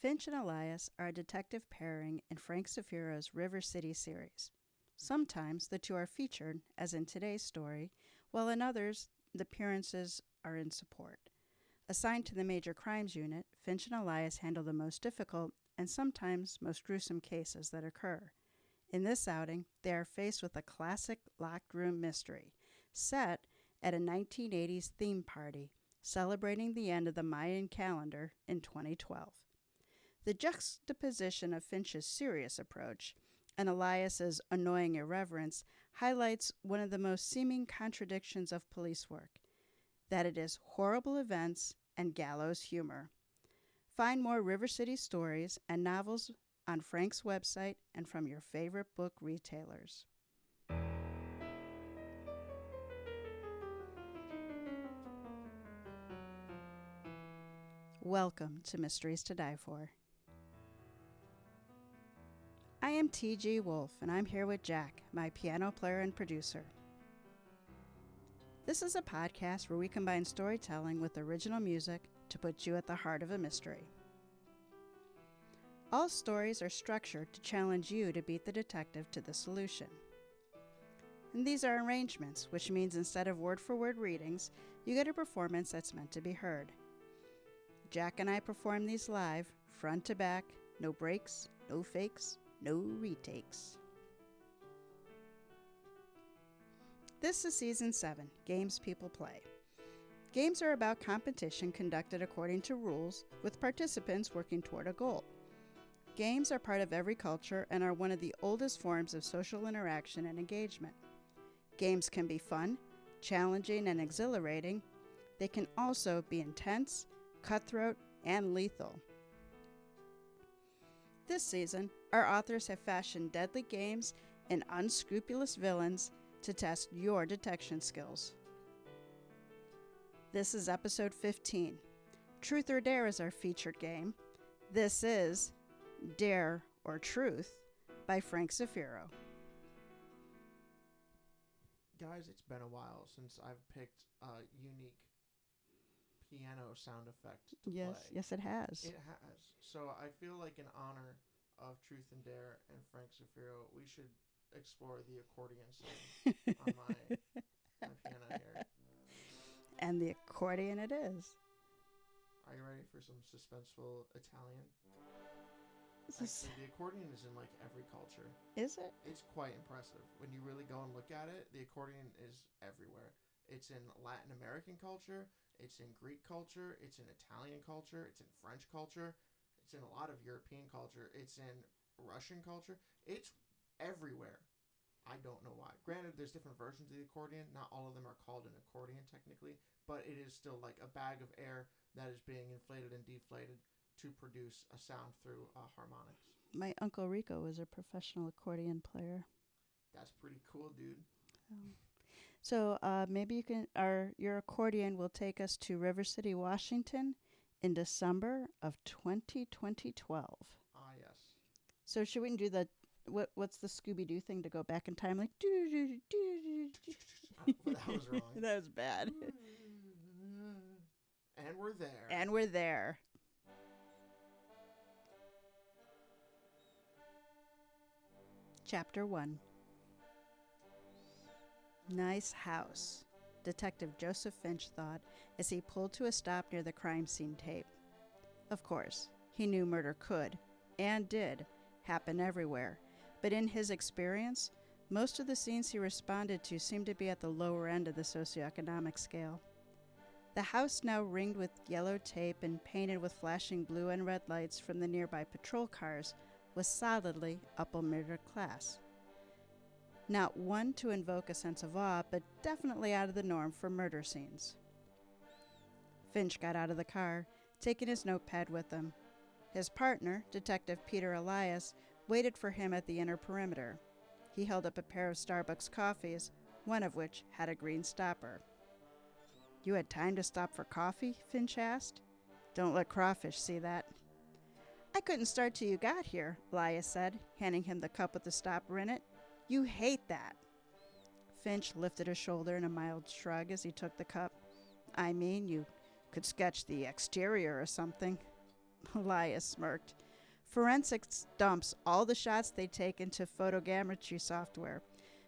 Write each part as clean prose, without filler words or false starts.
Finch and Elias are a detective pairing in Frank Zafiro's River City series. Sometimes the two are featured, as in today's story, while in others, the appearances are in support. Assigned to the Major Crimes Unit, Finch and Elias handle the most difficult and sometimes most gruesome cases that occur. In this outing, they are faced with a classic locked room mystery, set at a 1980s theme party, celebrating the end of the Mayan calendar in 2012. The juxtaposition of Finch's serious approach and Elias's annoying irreverence highlights one of the most seeming contradictions of police work, that it is horrible events and gallows humor. Find more River City stories and novels on Frank's website and from your favorite book retailers. Welcome to Mysteries to Die For. I am TG Wolff, and I'm here with Jack, my piano player and producer. This is a podcast where we combine storytelling with original music to put you at the heart of a mystery. All stories are structured to challenge you to beat the detective to the solution. And these are arrangements, which means instead of word-for-word readings, you get a performance that's meant to be heard. Jack and I perform these live, front to back, no breaks, no fakes, no retakes. This is Season 7, Games People Play. Games are about competition conducted according to rules, with participants working toward a goal. Games are part of every culture and are one of the oldest forms of social interaction and engagement. Games can be fun, challenging, and exhilarating. They can also be intense, cutthroat, and lethal. This season, our authors have fashioned deadly games and unscrupulous villains to test your detection skills. This is episode 15. Truth or Dare is our featured game. This is Dare or Truth by Frank Zafiro. Guys, it's been a while since I've picked a unique piano sound effect to play. Yes, it has. It has. So I feel like in honor of Truth and Dare and Frank Zafiro, we should explore the accordion sound on my piano here. And the accordion it is. Are you ready for some suspenseful Italian? Actually, the accordion is in like every culture. Is it? It's quite impressive. When you really go and look at it, the accordion is everywhere. It's in Latin American culture, it's in Greek culture, it's in Italian culture, it's in French culture, it's in a lot of European culture, it's in Russian culture. It's everywhere. I don't know why. Granted, there's different versions of the accordion. Not all of them are called an accordion technically, but it is still like a bag of air that is being inflated and deflated to produce a sound through harmonics. My Uncle Rico was a professional accordion player. That's pretty cool, dude. So maybe you can, your accordion will take us to River City, Washington in December of 2012. Ah, yes. So should we do what's the Scooby-Doo thing to go back in time? Like, That was wrong. That was bad. And we're there. And we're there. Chapter 1. Nice house, Detective Joseph Finch thought as he pulled to a stop near the crime scene tape. Of course, he knew murder could, and did, happen everywhere, but in his experience, most of the scenes he responded to seemed to be at the lower end of the socioeconomic scale. The house, now ringed with yellow tape and painted with flashing blue and red lights from the nearby patrol cars, was solidly upper middle class. Not one to invoke a sense of awe, but definitely out of the norm for murder scenes. Finch got out of the car, taking his notepad with him. His partner, Detective Peter Elias, waited for him at the inner perimeter. He held up a pair of Starbucks coffees, one of which had a green stopper. "You had time to stop for coffee?" Finch asked. "Don't let crawfish see that." "I couldn't start till you got here," Elias said, handing him the cup with the stopper in it. "You hate that." Finch lifted a shoulder in a mild shrug as he took the cup. "I mean, you could sketch the exterior or something." Elias smirked. Forensics dumps all the shots they take into photogrammetry software.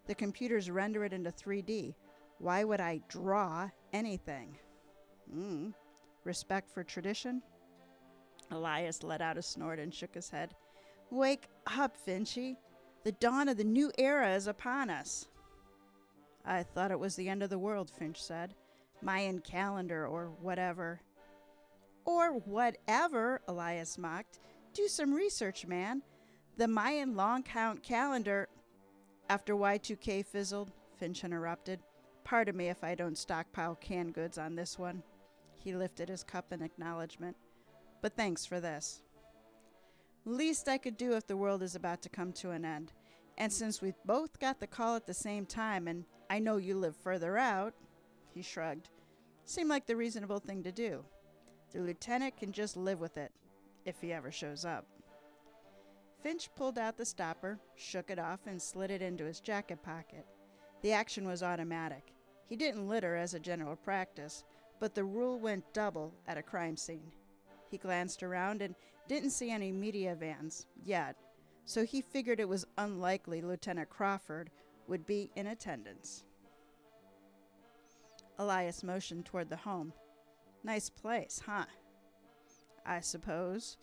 The computers render it into 3D. Why would I draw anything? Respect for tradition? Elias let out a snort and shook his head. Wake up, Finchy. The dawn of the new era is upon us. I thought it was the end of the world, Finch said. Mayan calendar or whatever. Or whatever, Elias mocked. Do some research, man. The Mayan long count calendar. After Y2K fizzled, Finch interrupted. Pardon me if I don't stockpile canned goods on this one. He lifted his cup in acknowledgement. But thanks for this. Least I could do if the world is about to come to an end. And since we both got the call at the same time, and I know you live further out, he shrugged, seemed like the reasonable thing to do. The lieutenant can just live with it, if he ever shows up. Finch pulled out the stopper, shook it off, and slid it into his jacket pocket. The action was automatic. He didn't litter as a general practice, but the rule went double at a crime scene. He glanced around and didn't see any media vans yet, so he figured it was unlikely Lieutenant Crawford would be in attendance. Elias motioned toward the home. Nice place, huh? I suppose.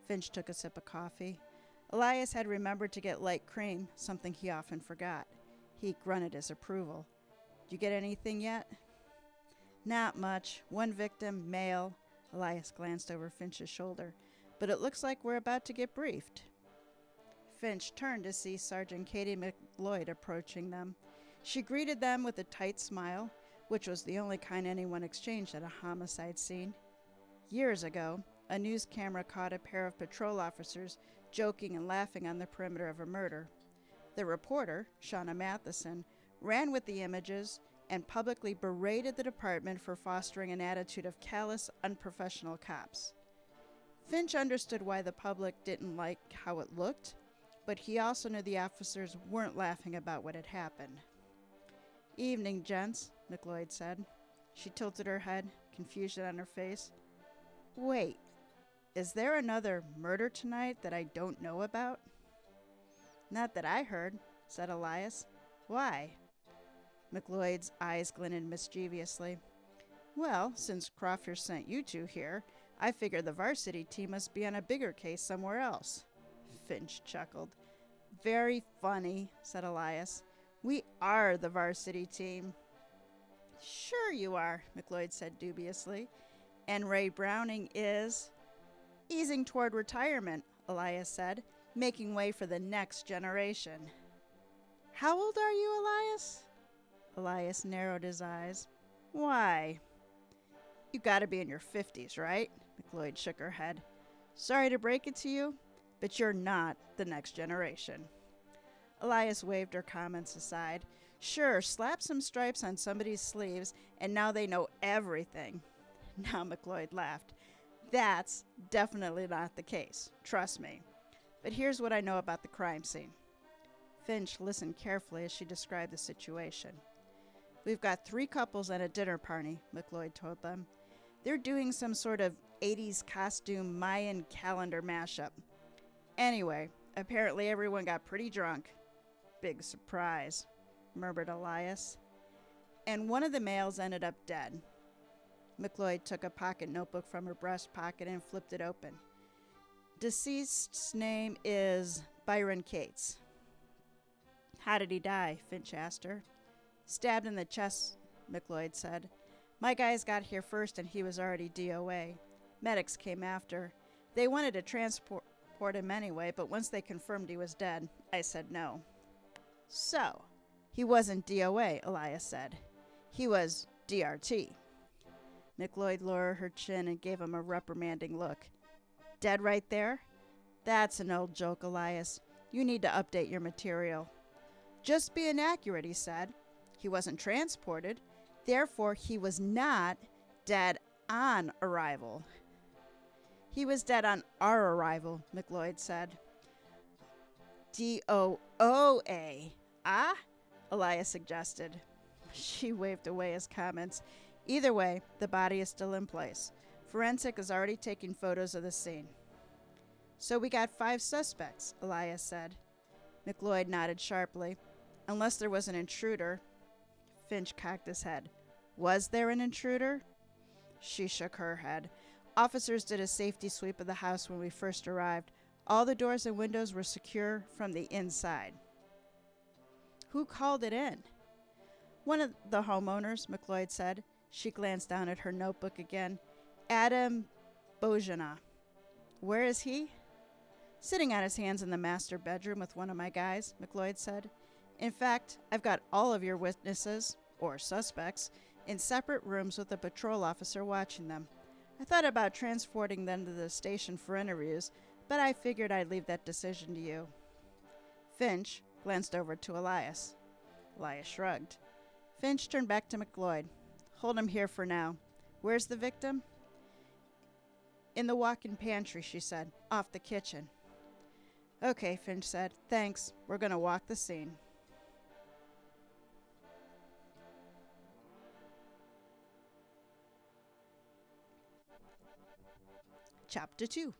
Finch took a sip of coffee. Elias had remembered to get light cream, something he often forgot. He grunted his approval. Did you get anything yet? Not much. One victim, male. Elias glanced over Finch's shoulder. But it looks like we're about to get briefed. Finch turned to see Sergeant Katie McLeod approaching them. She greeted them with a tight smile, which was the only kind anyone exchanged at a homicide scene. Years ago, a news camera caught a pair of patrol officers joking and laughing on the perimeter of a murder. The reporter, Shauna Matheson, ran with the images and publicly berated the department for fostering an attitude of callous, unprofessional cops. Finch understood why the public didn't like how it looked, but he also knew the officers weren't laughing about what had happened. Evening, gents, McLeod said. She tilted her head, confusion on her face. Wait, is there another murder tonight that I don't know about? Not that I heard, said Elias. Why? McLeod's eyes glinted mischievously. Well, since Crawford sent you two here, I figure the varsity team must be on a bigger case somewhere else. Finch chuckled. Very funny, said Elias. We are the varsity team. Sure you are, McLeod said dubiously. And Ray Browning is... Easing toward retirement, Elias said, making way for the next generation. How old are you, Elias? Elias narrowed his eyes. Why? You gotta be in your 50s, right? McLeod shook her head. Sorry to break it to you, but you're not the next generation. Elias waved her comments aside. Sure, slap some stripes on somebody's sleeves, and now they know everything. Now McLeod laughed. That's definitely not the case, trust me. But here's what I know about the crime scene. Finch listened carefully as she described the situation. We've got 3 couples at a dinner party, McLeod told them. They're doing some sort of 80s costume Mayan calendar mashup. Anyway, apparently everyone got pretty drunk. Big surprise, murmured Elias. And one of the males ended up dead. McLeod took a pocket notebook from her breast pocket and flipped it open. Deceased's name is Byron Cates. How did he die? Finch asked her. Stabbed in the chest, McLeod said. My guys got here first and he was already DOA. Medics came after. They wanted to transport him anyway, but once they confirmed he was dead, I said no. So, he wasn't DOA, Elias said. He was DRT. McLeod lowered her chin and gave him a reprimanding look. Dead right there? That's an old joke, Elias. You need to update your material. Just being accurate, he said. He wasn't transported. Therefore, he was not dead on arrival. He was dead on our arrival, McLeod said. DOOA. Ah? Elias suggested. She waved away his comments. Either way, the body is still in place. Forensic is already taking photos of the scene. So we got 5 suspects, Elias said. McLeod nodded sharply. Unless there was an intruder. Finch cocked his head. Was there an intruder? She shook her head. Officers did a safety sweep of the house when we first arrived. All the doors and windows were secure from the inside. Who called it in? One of the homeowners, McLeod said. She glanced down at her notebook again. Adam Bojana. Where is he? Sitting on his hands in the master bedroom with one of my guys, McLeod said. In fact, I've got all of your witnesses, or suspects, in separate rooms with a patrol officer watching them. I thought about transporting them to the station for interviews, but I figured I'd leave that decision to you. Finch glanced over to Elias. Elias shrugged. Finch turned back to McLeod. Hold him here for now. Where's the victim? In the walk-in pantry, she said, off the kitchen. Okay, Finch said. Thanks. We're going to walk the scene. Chapter 2.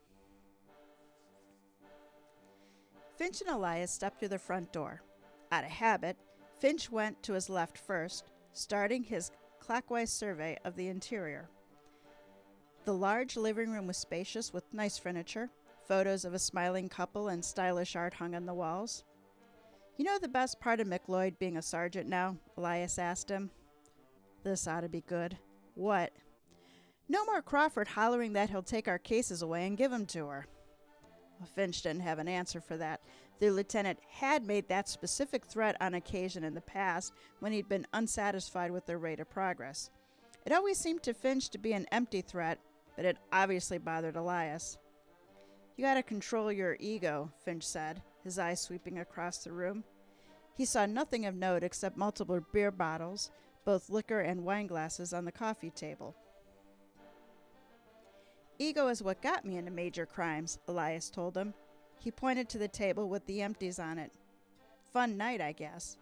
Finch and Elias stepped through the front door. Out of habit, Finch went to his left first, starting his clockwise survey of the interior. The large living room was spacious with nice furniture, photos of a smiling couple and stylish art hung on the walls. You know the best part of McLeod being a sergeant now? Elias asked him. This ought to be good. What? No more Crawford hollering that he'll take our cases away and give them to her. Well, Finch didn't have an answer for that. The lieutenant had made that specific threat on occasion in the past when he'd been unsatisfied with their rate of progress. It always seemed to Finch to be an empty threat, but it obviously bothered Elias. You gotta control your ego, Finch said, his eyes sweeping across the room. He saw nothing of note except multiple beer bottles, both liquor and wine glasses on the coffee table. Ego is what got me into major crimes, Elias told him. He pointed to the table with the empties on it. Fun night, I guess.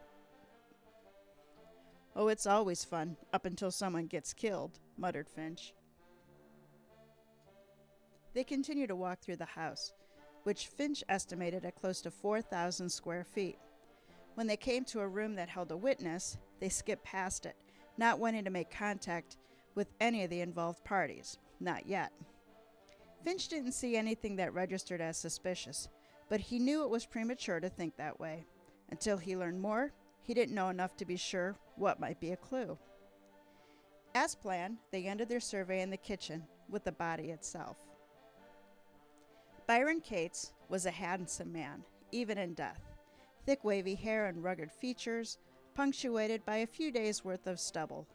Oh, it's always fun, up until someone gets killed, muttered Finch. They continued to walk through the house, which Finch estimated at close to 4,000 square feet. When they came to a room that held a witness, they skipped past it, not wanting to make contact with any of the involved parties. Not yet. Finch didn't see anything that registered as suspicious, but he knew it was premature to think that way. Until he learned more, he didn't know enough to be sure what might be a clue. As planned, they ended their survey in the kitchen with the body itself. Byron Cates was a handsome man, even in death. Thick wavy hair and rugged features, punctuated by a few days' worth of stubble.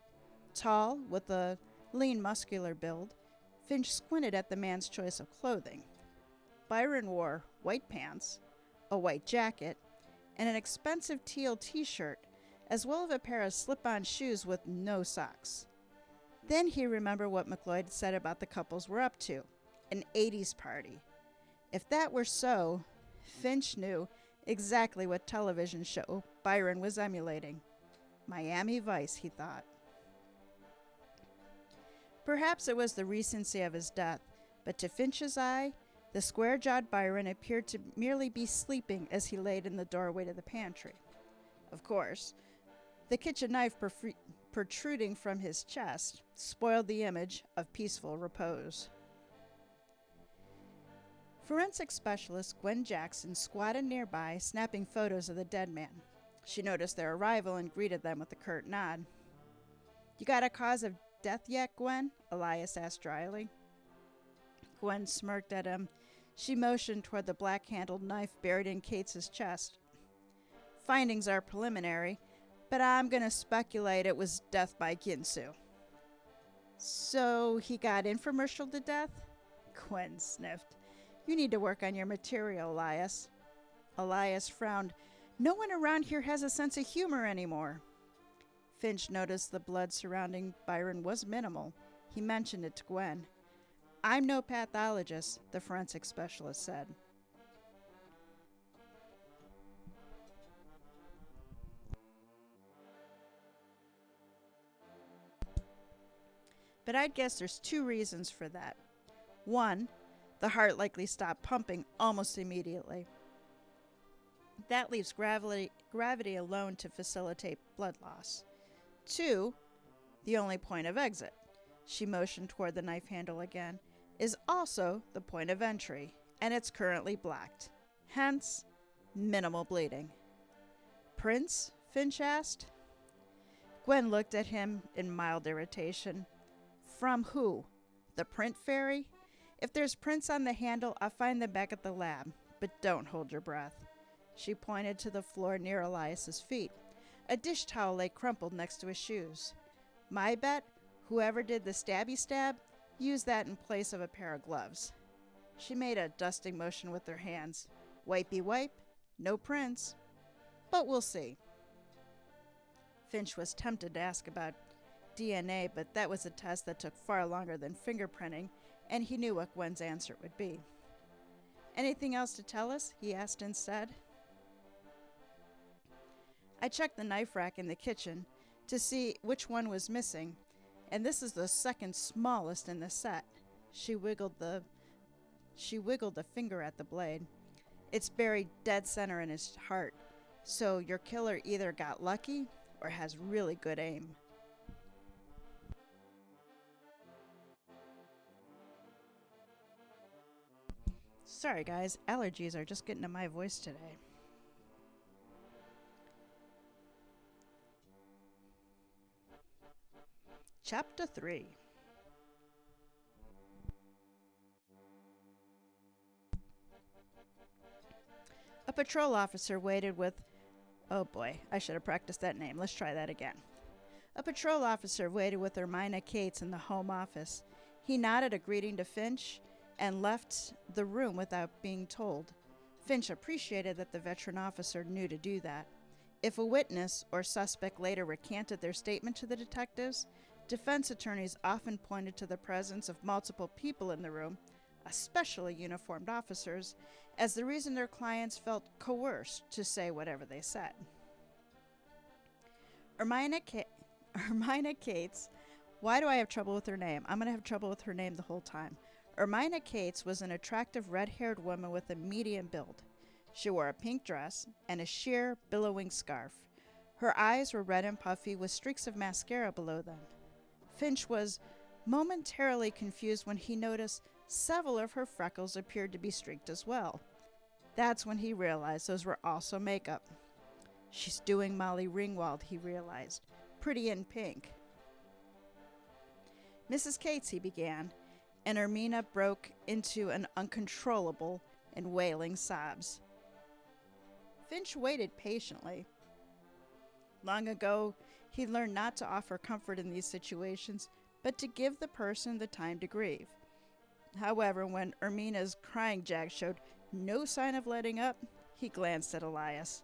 Tall, with a lean muscular build, Finch squinted at the man's choice of clothing. Byron wore white pants, a white jacket, and an expensive teal t-shirt, as well as a pair of slip-on shoes with no socks. Then he remembered what McLeod said about the couples were up to, an 80s party. If that were so, Finch knew exactly what television show Byron was emulating. Miami Vice, he thought. Perhaps it was the recency of his death, but to Finch's eye, the square-jawed Byron appeared to merely be sleeping as he laid in the doorway to the pantry. Of course, the kitchen knife protruding from his chest spoiled the image of peaceful repose. Forensic specialist Gwen Jackson squatted nearby, snapping photos of the dead man. She noticed their arrival and greeted them with a curt nod. You got a cause of death yet, Gwen? Elias asked dryly. Gwen smirked at him. She motioned toward the black-handled knife buried in Cates's chest. Findings are preliminary, but I'm going to speculate it was death by Ginsu. So he got infomercialed to death? Gwen sniffed. You need to work on your material, Elias. Elias frowned. No one around here has a sense of humor anymore. Finch noticed the blood surrounding Byron was minimal. He mentioned it to Gwen. I'm no pathologist, the forensic specialist said. but I'd guess there's two reasons for that. One, the heart likely stopped pumping almost immediately. That leaves gravity alone to facilitate blood loss. Two, the only point of exit, she motioned toward the knife handle again, is also the point of entry, and it's currently blocked. Hence, minimal bleeding. Prince? Finch asked. Gwen looked at him in mild irritation. From who? The print fairy? If there's prints on the handle, I'll find them back at the lab, but don't hold your breath. She pointed to the floor near Elias's feet. A dish towel lay crumpled next to his shoes. My bet, whoever did the stabby stab used that in place of a pair of gloves. She made a dusting motion with her hands. Wipey wipe, no prints. But we'll see. Finch was tempted to ask about DNA, but that was a test that took far longer than fingerprinting, and he knew what Gwen's answer would be. Anything else to tell us? He asked instead. I checked the knife rack in the kitchen to see which one was missing, and this is the second smallest in the set. She wiggled a finger at the blade. It's buried dead center in his heart, so your killer either got lucky or has really good aim. Sorry guys, allergies are just getting to my voice today. Chapter 3. A patrol officer waited with... Oh boy, I should have practiced that name. Let's try that again. A patrol officer waited with Ermina Cates in the home office. He nodded a greeting to Finch and left the room without being told. Finch appreciated that the veteran officer knew to do that. If a witness or suspect later recanted their statement to the detectives, defense attorneys often pointed to the presence of multiple people in the room, especially uniformed officers, as the reason their clients felt coerced to say whatever they said. Ermina Cates, why do I have trouble with her name? I'm going to have trouble with her name the whole time. Ermina Cates was an attractive red-haired woman with a medium build. She wore a pink dress and a sheer, billowing scarf. Her eyes were red and puffy with streaks of mascara below them. Finch was momentarily confused when he noticed several of her freckles appeared to be streaked as well. That's when he realized those were also makeup. She's doing Molly Ringwald, he realized. Pretty in pink. Mrs. Cates, he began, and Ermina broke into an uncontrollable and wailing sobs. Finch waited patiently. Long ago, he learned not to offer comfort in these situations, but to give the person the time to grieve. However, when Ermina's crying jack showed no sign of letting up, he glanced at Elias.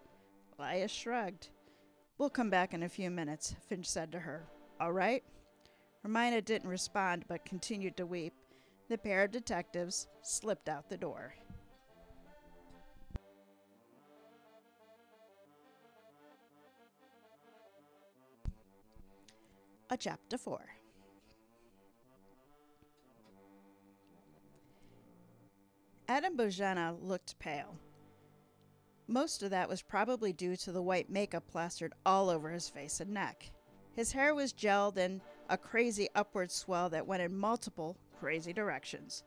Elias shrugged. We'll come back in a few minutes, Finch said to her. All right? Ermina didn't respond, but continued to weep. The pair of detectives slipped out the door. Chapter 4. Adam Bojana looked pale. Most of that was probably due to the white makeup plastered all over his face and neck. His hair was gelled in a crazy upward swell that went in multiple crazy directions.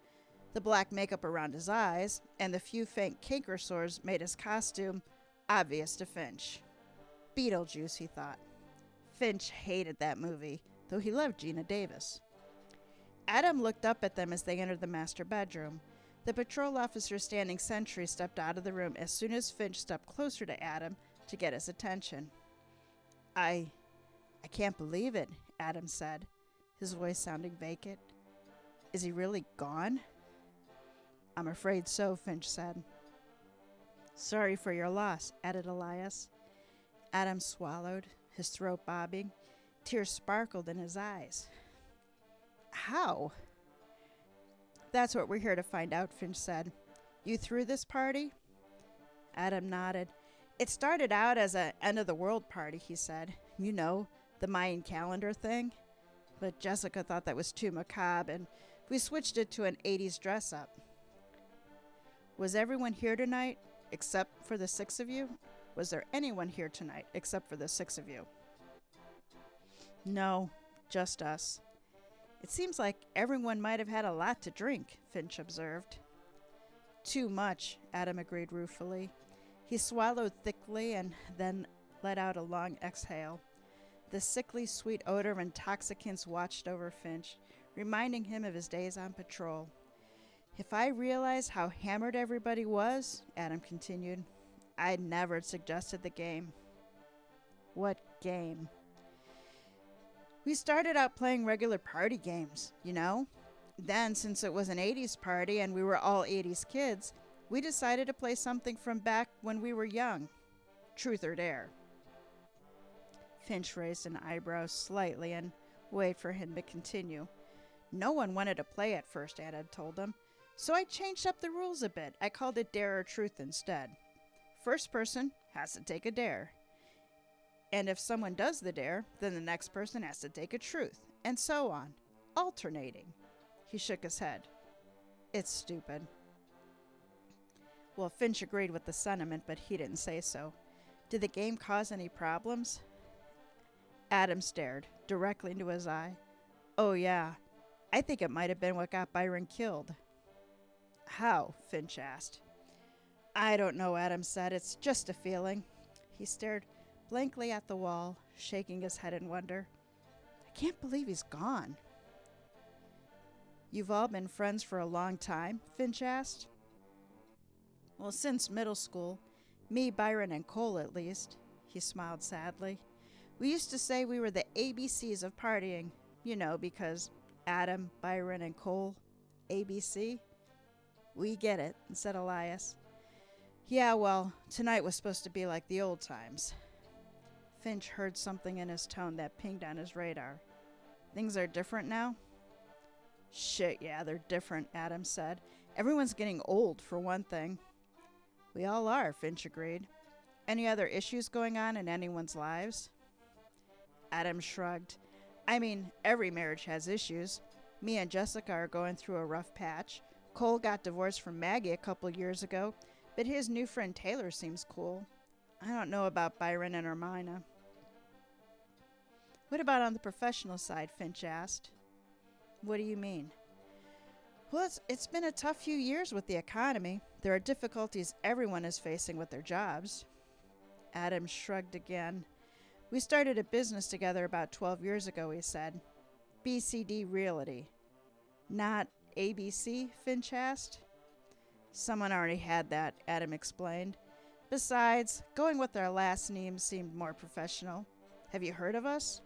The black makeup around his eyes and the few faint canker sores made his costume obvious to Finch. Beetlejuice, he thought. Finch hated that movie, though he loved Geena Davis. Adam looked up at them as they entered the master bedroom. The patrol officer standing sentry stepped out of the room as soon as Finch stepped closer to Adam to get his attention. I can't believe it, Adam said, his voice sounding vacant. Is he really gone? I'm afraid so, Finch said. Sorry for your loss, added Elias. Adam swallowed, his throat bobbing. Tears sparkled in his eyes. How? That's what we're here to find out, Finch said. You threw this party? Adam nodded. It started out as an end-of-the-world party, he said. You know, the Mayan calendar thing. but Jessica thought that was too macabre, and we switched it to an 80s dress up. Was everyone here tonight except for the six of you? Was there anyone here tonight except for the six of you? No, just us. It seems like everyone might have had a lot to drink, Finch observed. Too much, Adam agreed ruefully. He swallowed thickly and then let out a long exhale. The sickly sweet odor of intoxicants watched over Finch, reminding him of his days on patrol. If I realized how hammered everybody was, Adam continued, I'd never suggested the game. What game? We started out playing regular party games, you know? Then, since it was an 80s party and we were all 80s kids, we decided to play something from back when we were young. Truth or dare. Finch raised an eyebrow slightly and waited for him to continue. No one wanted to play at first, Adam told him. So I changed up the rules a bit. I called it dare or truth instead. First person has to take a dare. And if someone does the dare, then the next person has to take a truth, and so on, alternating. He shook his head. It's stupid. Well, Finch agreed with the sentiment, but he didn't say so. Did the game cause any problems? Adam stared directly into his eye. Oh, yeah. I think it might have been what got Byron killed. How? Finch asked. I don't know, Adam said. It's just a feeling. He stared blankly at the wall, shaking his head in wonder. I can't believe he's gone. You've all been friends for a long time? Finch asked. Well, since middle school. Me, Byron, and Cole, at least. He smiled sadly. We used to say we were the ABCs of partying. You know, because Adam, Byron, and Cole. ABC? We get it, said Elias. Yeah, well, tonight was supposed to be like the old times. Finch heard something in his tone that pinged on his radar. Things are different now? Shit, yeah, they're different, Adam said. Everyone's getting old, for one thing. We all are, Finch agreed. Any other issues going on in anyone's lives? Adam shrugged. I mean, every marriage has issues. Me and Jessica are going through a rough patch. Cole got divorced from Maggie a couple years ago, but his new friend Taylor seems cool. I don't know about Byron and Hermina. What about on the professional side? Finch asked. What do you mean? Well, it's been a tough few years with the economy. There are difficulties everyone is facing with their jobs. Adam shrugged again. We started a business together about 12 years ago, he said. BCD Realty. Not ABC? Finch asked. Someone already had that, Adam explained. Besides, going with our last name seemed more professional. Have you heard of us?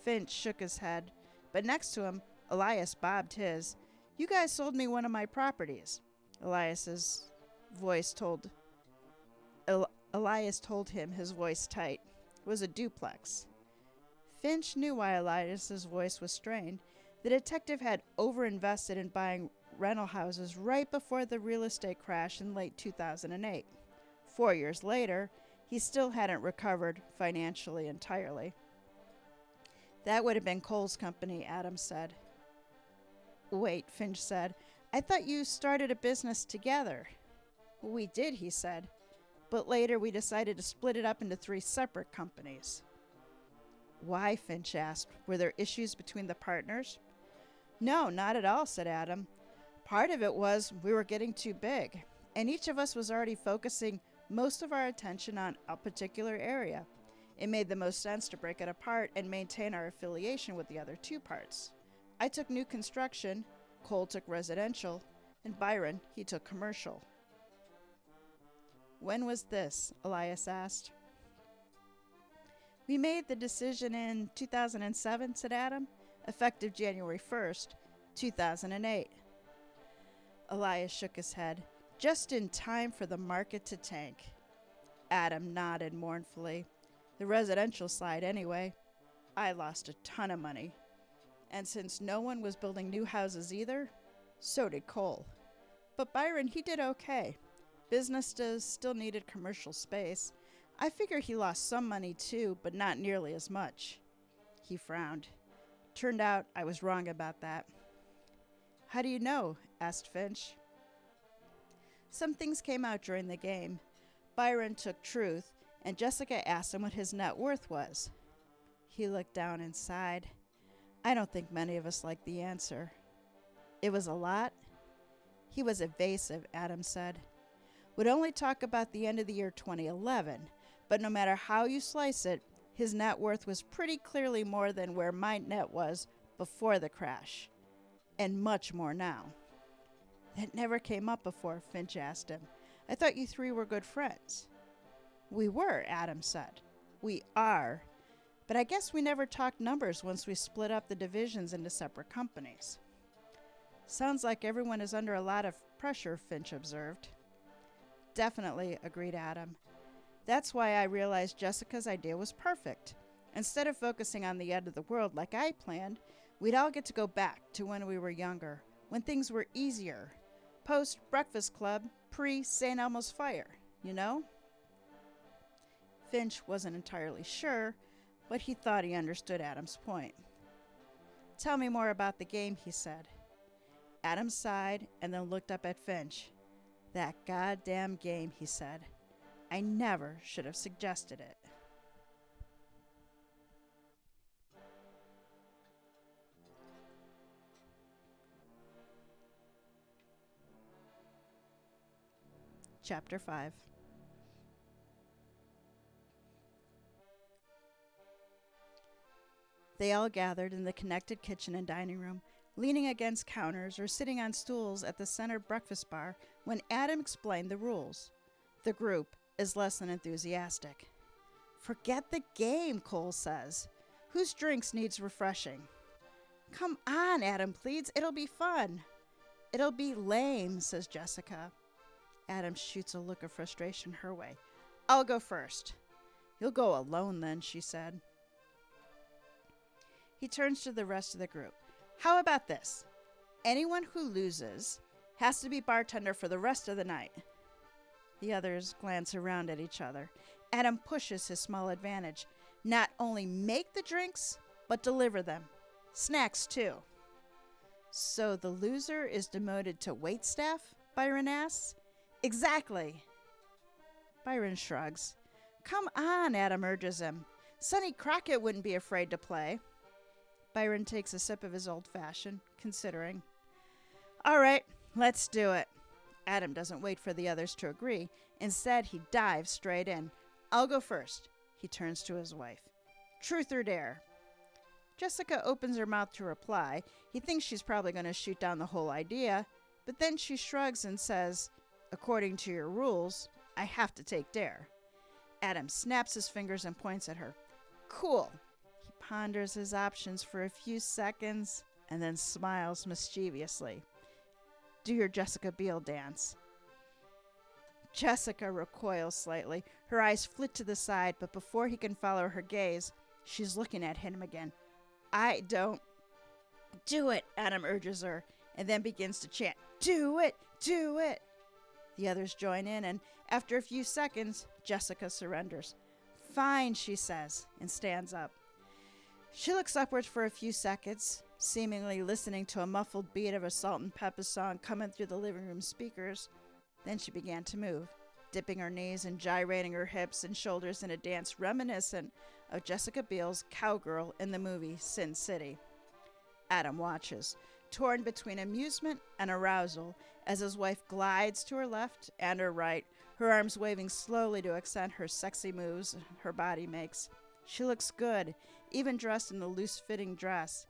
Finch shook his head, but next to him, Elias bobbed his. You guys sold me one of my properties. Elias told him, his voice tight. It was a duplex. Finch knew why Elias's voice was strained. The detective had overinvested in buying rental houses right before the real estate crash in late 2008. 4 years later, he still hadn't recovered financially entirely. That would have been Cole's company, Adam said. Wait, Finch said. I thought you started a business together. We did, he said. But later we decided to split it up into 3 separate companies. Why? Finch asked. Were there issues between the partners? No, not at all, said Adam. Part of it was we were getting too big, and each of us was already focusing most of our attention on a particular area. It made the most sense to break it apart and maintain our affiliation with the other 2 parts. I took new construction, Cole took residential, and Byron, he took commercial. When was this? Elias asked. We made the decision in 2007, said Adam, effective January 1st, 2008. Elias shook his head, just in time for the market to tank. Adam nodded mournfully. The residential side, anyway. I lost a ton of money. And since no one was building new houses either, so did Cole. But Byron, he did okay. Businesses still needed commercial space. I figure he lost some money too, but not nearly as much. He frowned. Turned out I was wrong about that. How do you know? Asked Finch. Some things came out during the game. Byron took truth, and Jessica asked him what his net worth was. He looked down and sighed. I don't think many of us like the answer. It was a lot? He was evasive, Adam said. Would only talk about the end of the year 2011, but no matter how you slice it, his net worth was pretty clearly more than where my net was before the crash, and much more now. That never came up before, Finch asked him. I thought you three were good friends. We were, Adam said. We are. But I guess we never talked numbers once we split up the divisions into separate companies. Sounds like everyone is under a lot of pressure, Finch observed. Definitely, agreed Adam. That's why I realized Jessica's idea was perfect. Instead of focusing on the end of the world like I planned, we'd all get to go back to when we were younger, when things were easier. Post-Breakfast Club, pre-St. Elmo's fire, you know? Finch wasn't entirely sure, but he thought he understood Adam's point. Tell me more about the game, he said. Adam sighed and then looked up at Finch. That goddamn game, he said. I never should have suggested it. Chapter 5. They all gathered in the connected kitchen and dining room, leaning against counters or sitting on stools at the center breakfast bar when Adam explained the rules. The group is less than enthusiastic. Forget the game, Cole says. Whose drinks needs refreshing? Come on, Adam pleads. It'll be fun. It'll be lame, says Jessica. Adam shoots a look of frustration her way. I'll go first. You'll go alone then, she said. He turns to the rest of the group. How about this? Anyone who loses has to be bartender for the rest of the night. The others glance around at each other. Adam pushes his small advantage. Not only make the drinks, but deliver them. Snacks, too. So the loser is demoted to waitstaff? Byron asks. Exactly. Byron shrugs. Come on, Adam urges him. Sonny Crockett wouldn't be afraid to play. Byron takes a sip of his old-fashioned, considering. All right, let's do it. Adam doesn't wait for the others to agree. Instead, he dives straight in. I'll go first. He turns to his wife. Truth or dare? Jessica opens her mouth to reply. He thinks she's probably going to shoot down the whole idea, but then she shrugs and says, according to your rules, I have to take dare. Adam snaps his fingers and points at her. Cool. He ponders his options for a few seconds and then smiles mischievously. Do your Jessica Biel dance. Jessica recoils slightly. Her eyes flit to the side, but before he can follow her gaze, she's looking at him again. I don't. Do it, Adam urges her, and then begins to chant, do it, do it. The others join in, and after a few seconds, Jessica surrenders. Fine, she says, and stands up. She looks upwards for a few seconds, seemingly listening to a muffled beat of a Salt and Pepper song coming through the living room speakers. Then she began to move, dipping her knees and gyrating her hips and shoulders in a dance reminiscent of Jessica Biel's cowgirl in the movie Sin City. Adam watches, torn between amusement and arousal, as his wife glides to her left and her right, her arms waving slowly to accent her sexy moves her body makes. She looks good, even dressed in the loose-fitting dress.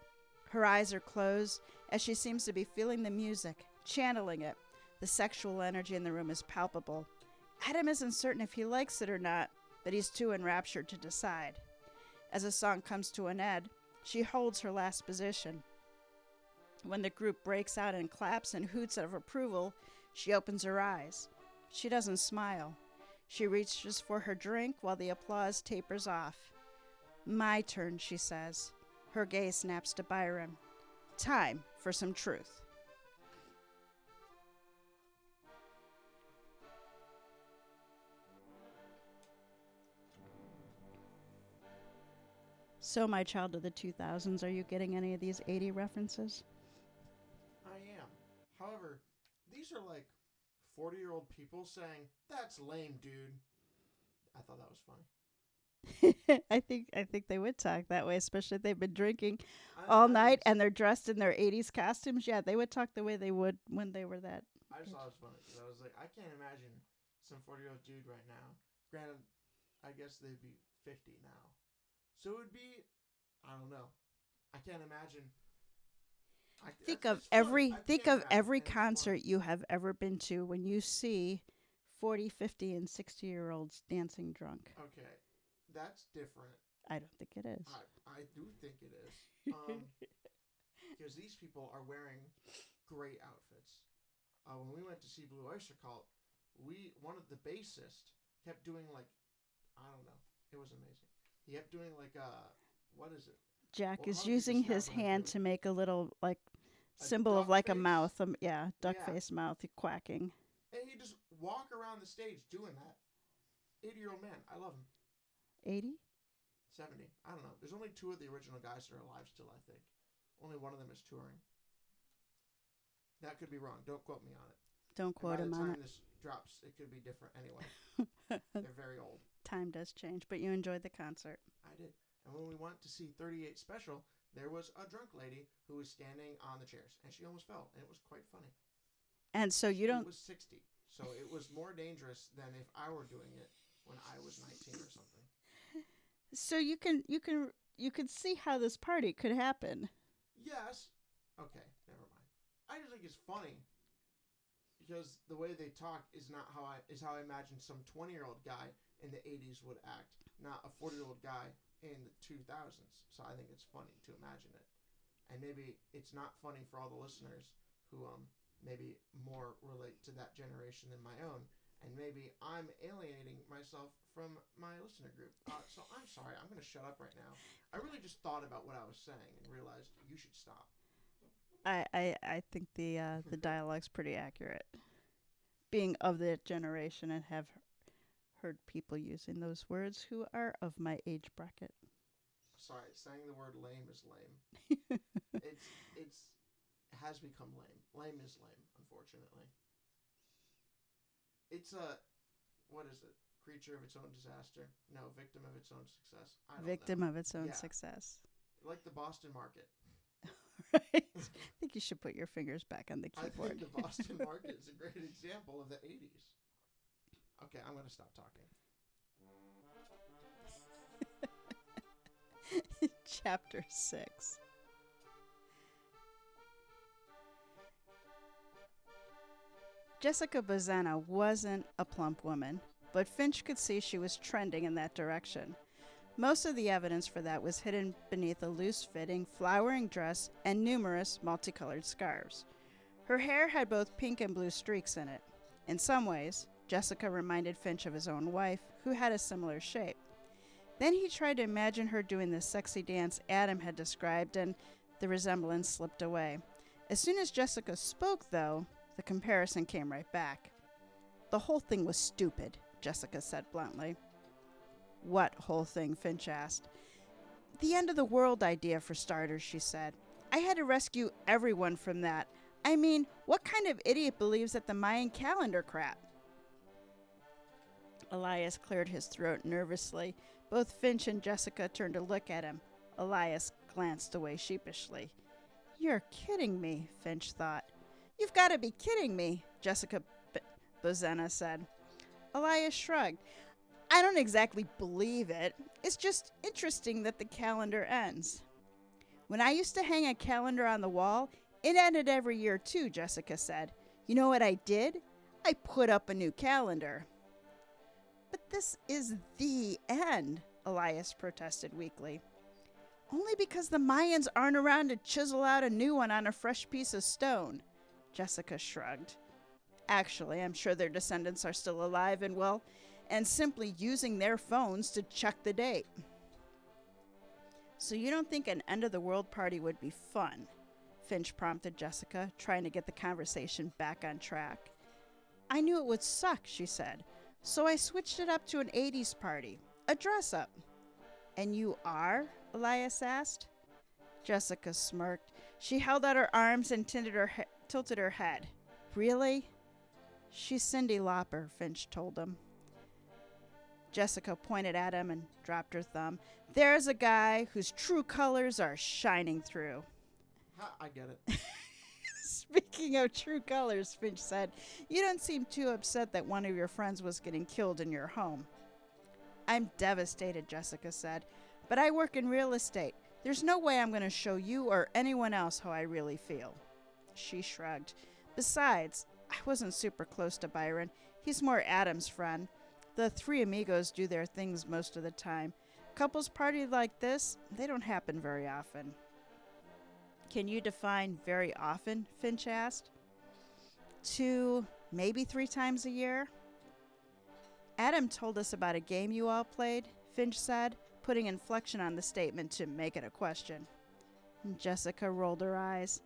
Her eyes are closed as she seems to be feeling the music, channeling it. The sexual energy in the room is palpable. Adam isn't certain if he likes it or not, but he's too enraptured to decide. As the song comes to an end, she holds her last position. When the group breaks out in claps and hoots of approval, she opens her eyes. She doesn't smile. She reaches for her drink while the applause tapers off. My turn, she says. Her gaze snaps to Byron. Time for some truth. So, my child of the 2000s, are you getting any of these 80 references? I am. However, these are like 40-year-old people saying, "That's lame, dude." I thought that was funny. I think they would talk that way, especially if they've been drinking all I think night it's. and they're dressed in their 80s costumes. Yeah, they would talk the way they would when they were that I just age. thought it was funny because I was like, I can't imagine some 40-year-old dude right now. Granted, I guess they'd be 50 now, so it would be. I don't know. I can't imagine. Think of It's funny. every I think can't of imagine, every and it's funny. concert you have ever been to when you see 40, 50 and 60-year-olds dancing drunk. Okay, that's different. I don't think it is. I do think it is. Because these people are wearing great outfits. When we went to see Blue Oyster Cult, one of the bassist kept doing like I don't know. It was amazing. He kept doing like what is it? Jack How is would you using describe his what I'm hand doing? to make a little like A symbol of duck like a face? mouth. Yeah, duck Yeah. face mouth quacking. And he just walk around the stage doing that. 80-year-old man. I love him. 80? 70. I don't know. There's only two of the original guys that are alive still, I think. Only one of them is touring. That could be wrong. Don't quote me on it. Don't And by quote the him on time this drops, it could be different anyway. it. They're very old. Time does change, but you enjoyed the concert. I did. And when we went to see 38 Special, there was a drunk lady who was standing on the chairs, and she almost fell, and it was quite funny. And so you She don't. was 60, so it was more dangerous than if I were doing it when I was 19 or something. So you can see how this party could happen. Yes. Okay, never mind. I just think it's funny because the way they talk is not how I imagine some 20-year-old guy in the 80s would act, not a 40-year-old guy in the 2000s. So I think it's funny to imagine it. And maybe it's not funny for all the listeners who maybe more relate to that generation than my own, and maybe I'm alienating myself from my listener group. So I'm sorry. I'm going to shut up right now. I really just thought about what I was saying and realized you should stop. I think the dialogue's pretty accurate. Being of that generation and have heard people using those words who are of my age bracket. Sorry, saying the word lame is lame. It's has become lame. Lame is lame, unfortunately. It's a what is it? Creature of its own disaster? No, victim of its own success. I don't know. Victim of its own Yeah, success. like the Boston market. Right? I think you should put your fingers back on the I keyboard. think the Boston market is a great example of the 80s. Okay, I'm going to stop talking. Chapter 6. Jessica Bozana wasn't a plump woman, but Finch could see she was trending in that direction. Most of the evidence for that was hidden beneath a loose-fitting, flowering dress and numerous multicolored scarves. Her hair had both pink and blue streaks in it. In some ways, Jessica reminded Finch of his own wife, who had a similar shape. Then he tried to imagine her doing the sexy dance Adam had described, and the resemblance slipped away. As soon as Jessica spoke, though, the comparison came right back. The whole thing was stupid, Jessica said bluntly. What whole thing? Finch asked. The end of the world idea, for starters, she said. I had to rescue everyone from that. I mean, what kind of idiot believes that the Mayan calendar crap? Elias cleared his throat nervously. Both Finch and Jessica turned to look at him. Elias glanced away sheepishly. You're kidding me, Finch thought. You've got to be kidding me, Jessica Bozena said. Elias shrugged. I don't exactly believe it. It's just interesting that the calendar ends. When I used to hang a calendar on the wall, it ended every year too, Jessica said. You know what I did? I put up a new calendar. But this is the end, Elias protested weakly. Only because the Mayans aren't around to chisel out a new one on a fresh piece of stone, Jessica shrugged. Actually, I'm sure their descendants are still alive and well, and simply using their phones to check the date. So you don't think an end-of-the-world party would be fun? Finch prompted Jessica, trying to get the conversation back on track. I knew it would suck, she said, so I switched it up to an 80s party, a dress-up. And you are? Elias asked. Jessica smirked. She held out her arms and tilted her head. Really? She's Cyndi Lauper, Finch told him. Jessica pointed at him and dropped her thumb. There's a guy whose true colors are shining through. I get it. Speaking of true colors, Finch said, you don't seem too upset that one of your friends was getting killed in your home. I'm devastated, Jessica said, but I work in real estate. There's no way I'm going to show you or anyone else how I really feel. She shrugged. Besides, I wasn't super close to Byron. He's more Adam's friend. The three amigos do their things most of the time. Couples parties like this, they don't happen very often. Can you define very often? Finch asked. 2, maybe 3 times a year. Adam told us about a game you all played, Finch said, putting inflection on the statement to make it a question. Jessica rolled her eyes.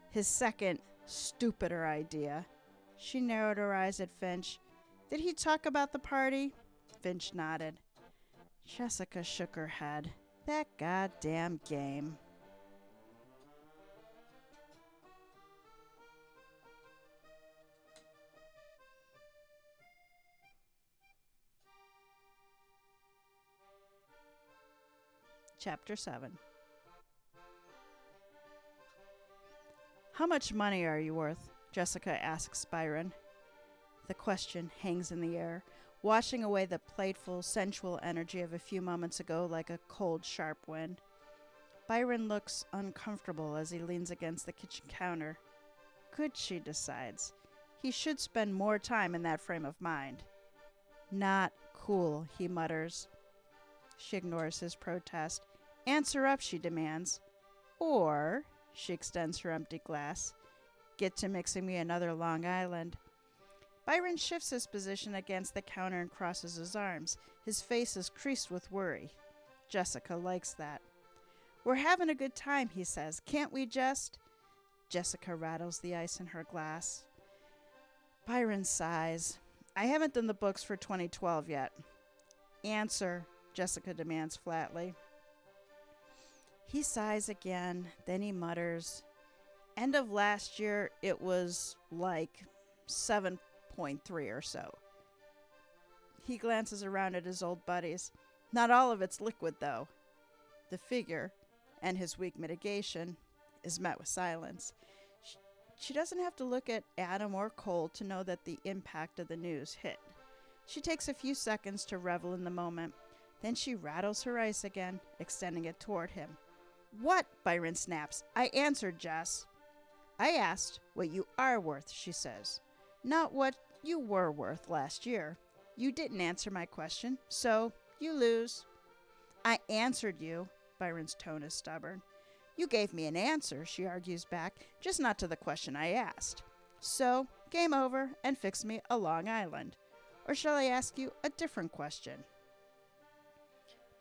His second, stupider idea. She narrowed her eyes at Finch. Did he talk about the party? Finch nodded. Jessica shook her head. That goddamn game. Chapter 7. How much money are you worth? Jessica asks Byron. The question hangs in the air, washing away the playful, sensual energy of a few moments ago like a cold, sharp wind. Byron looks uncomfortable as he leans against the kitchen counter. Good, she decides. He should spend more time in that frame of mind. Not cool, he mutters. She ignores his protest. Answer up, she demands. Or, she extends her empty glass, get to mixing me another Long Island. Byron shifts his position against the counter and crosses his arms. His face is creased with worry. Jessica likes that. We're having a good time, he says. Can't we just? Jessica rattles the ice in her glass. Byron sighs. I haven't done the books for 2012 yet. Answer, Jessica demands flatly. He sighs again, then he mutters. End of last year, it was like 7.3 or so. He glances around at his old buddies. Not all of it's liquid, though. The figure, and his weak mitigation, is met with silence. She doesn't have to look at Adam or Cole to know that the impact of the news hit. She takes a few seconds to revel in the moment. Then she rattles her ice again, extending it toward him. What? Byron snaps. I answered, Jess. I asked what you are worth, she says. Not what you were worth last year. You didn't answer my question, so you lose. I answered you. Byron's tone is stubborn. You gave me an answer, she argues back, just not to the question I asked. So, game over and fix me a Long Island. Or shall I ask you a different question?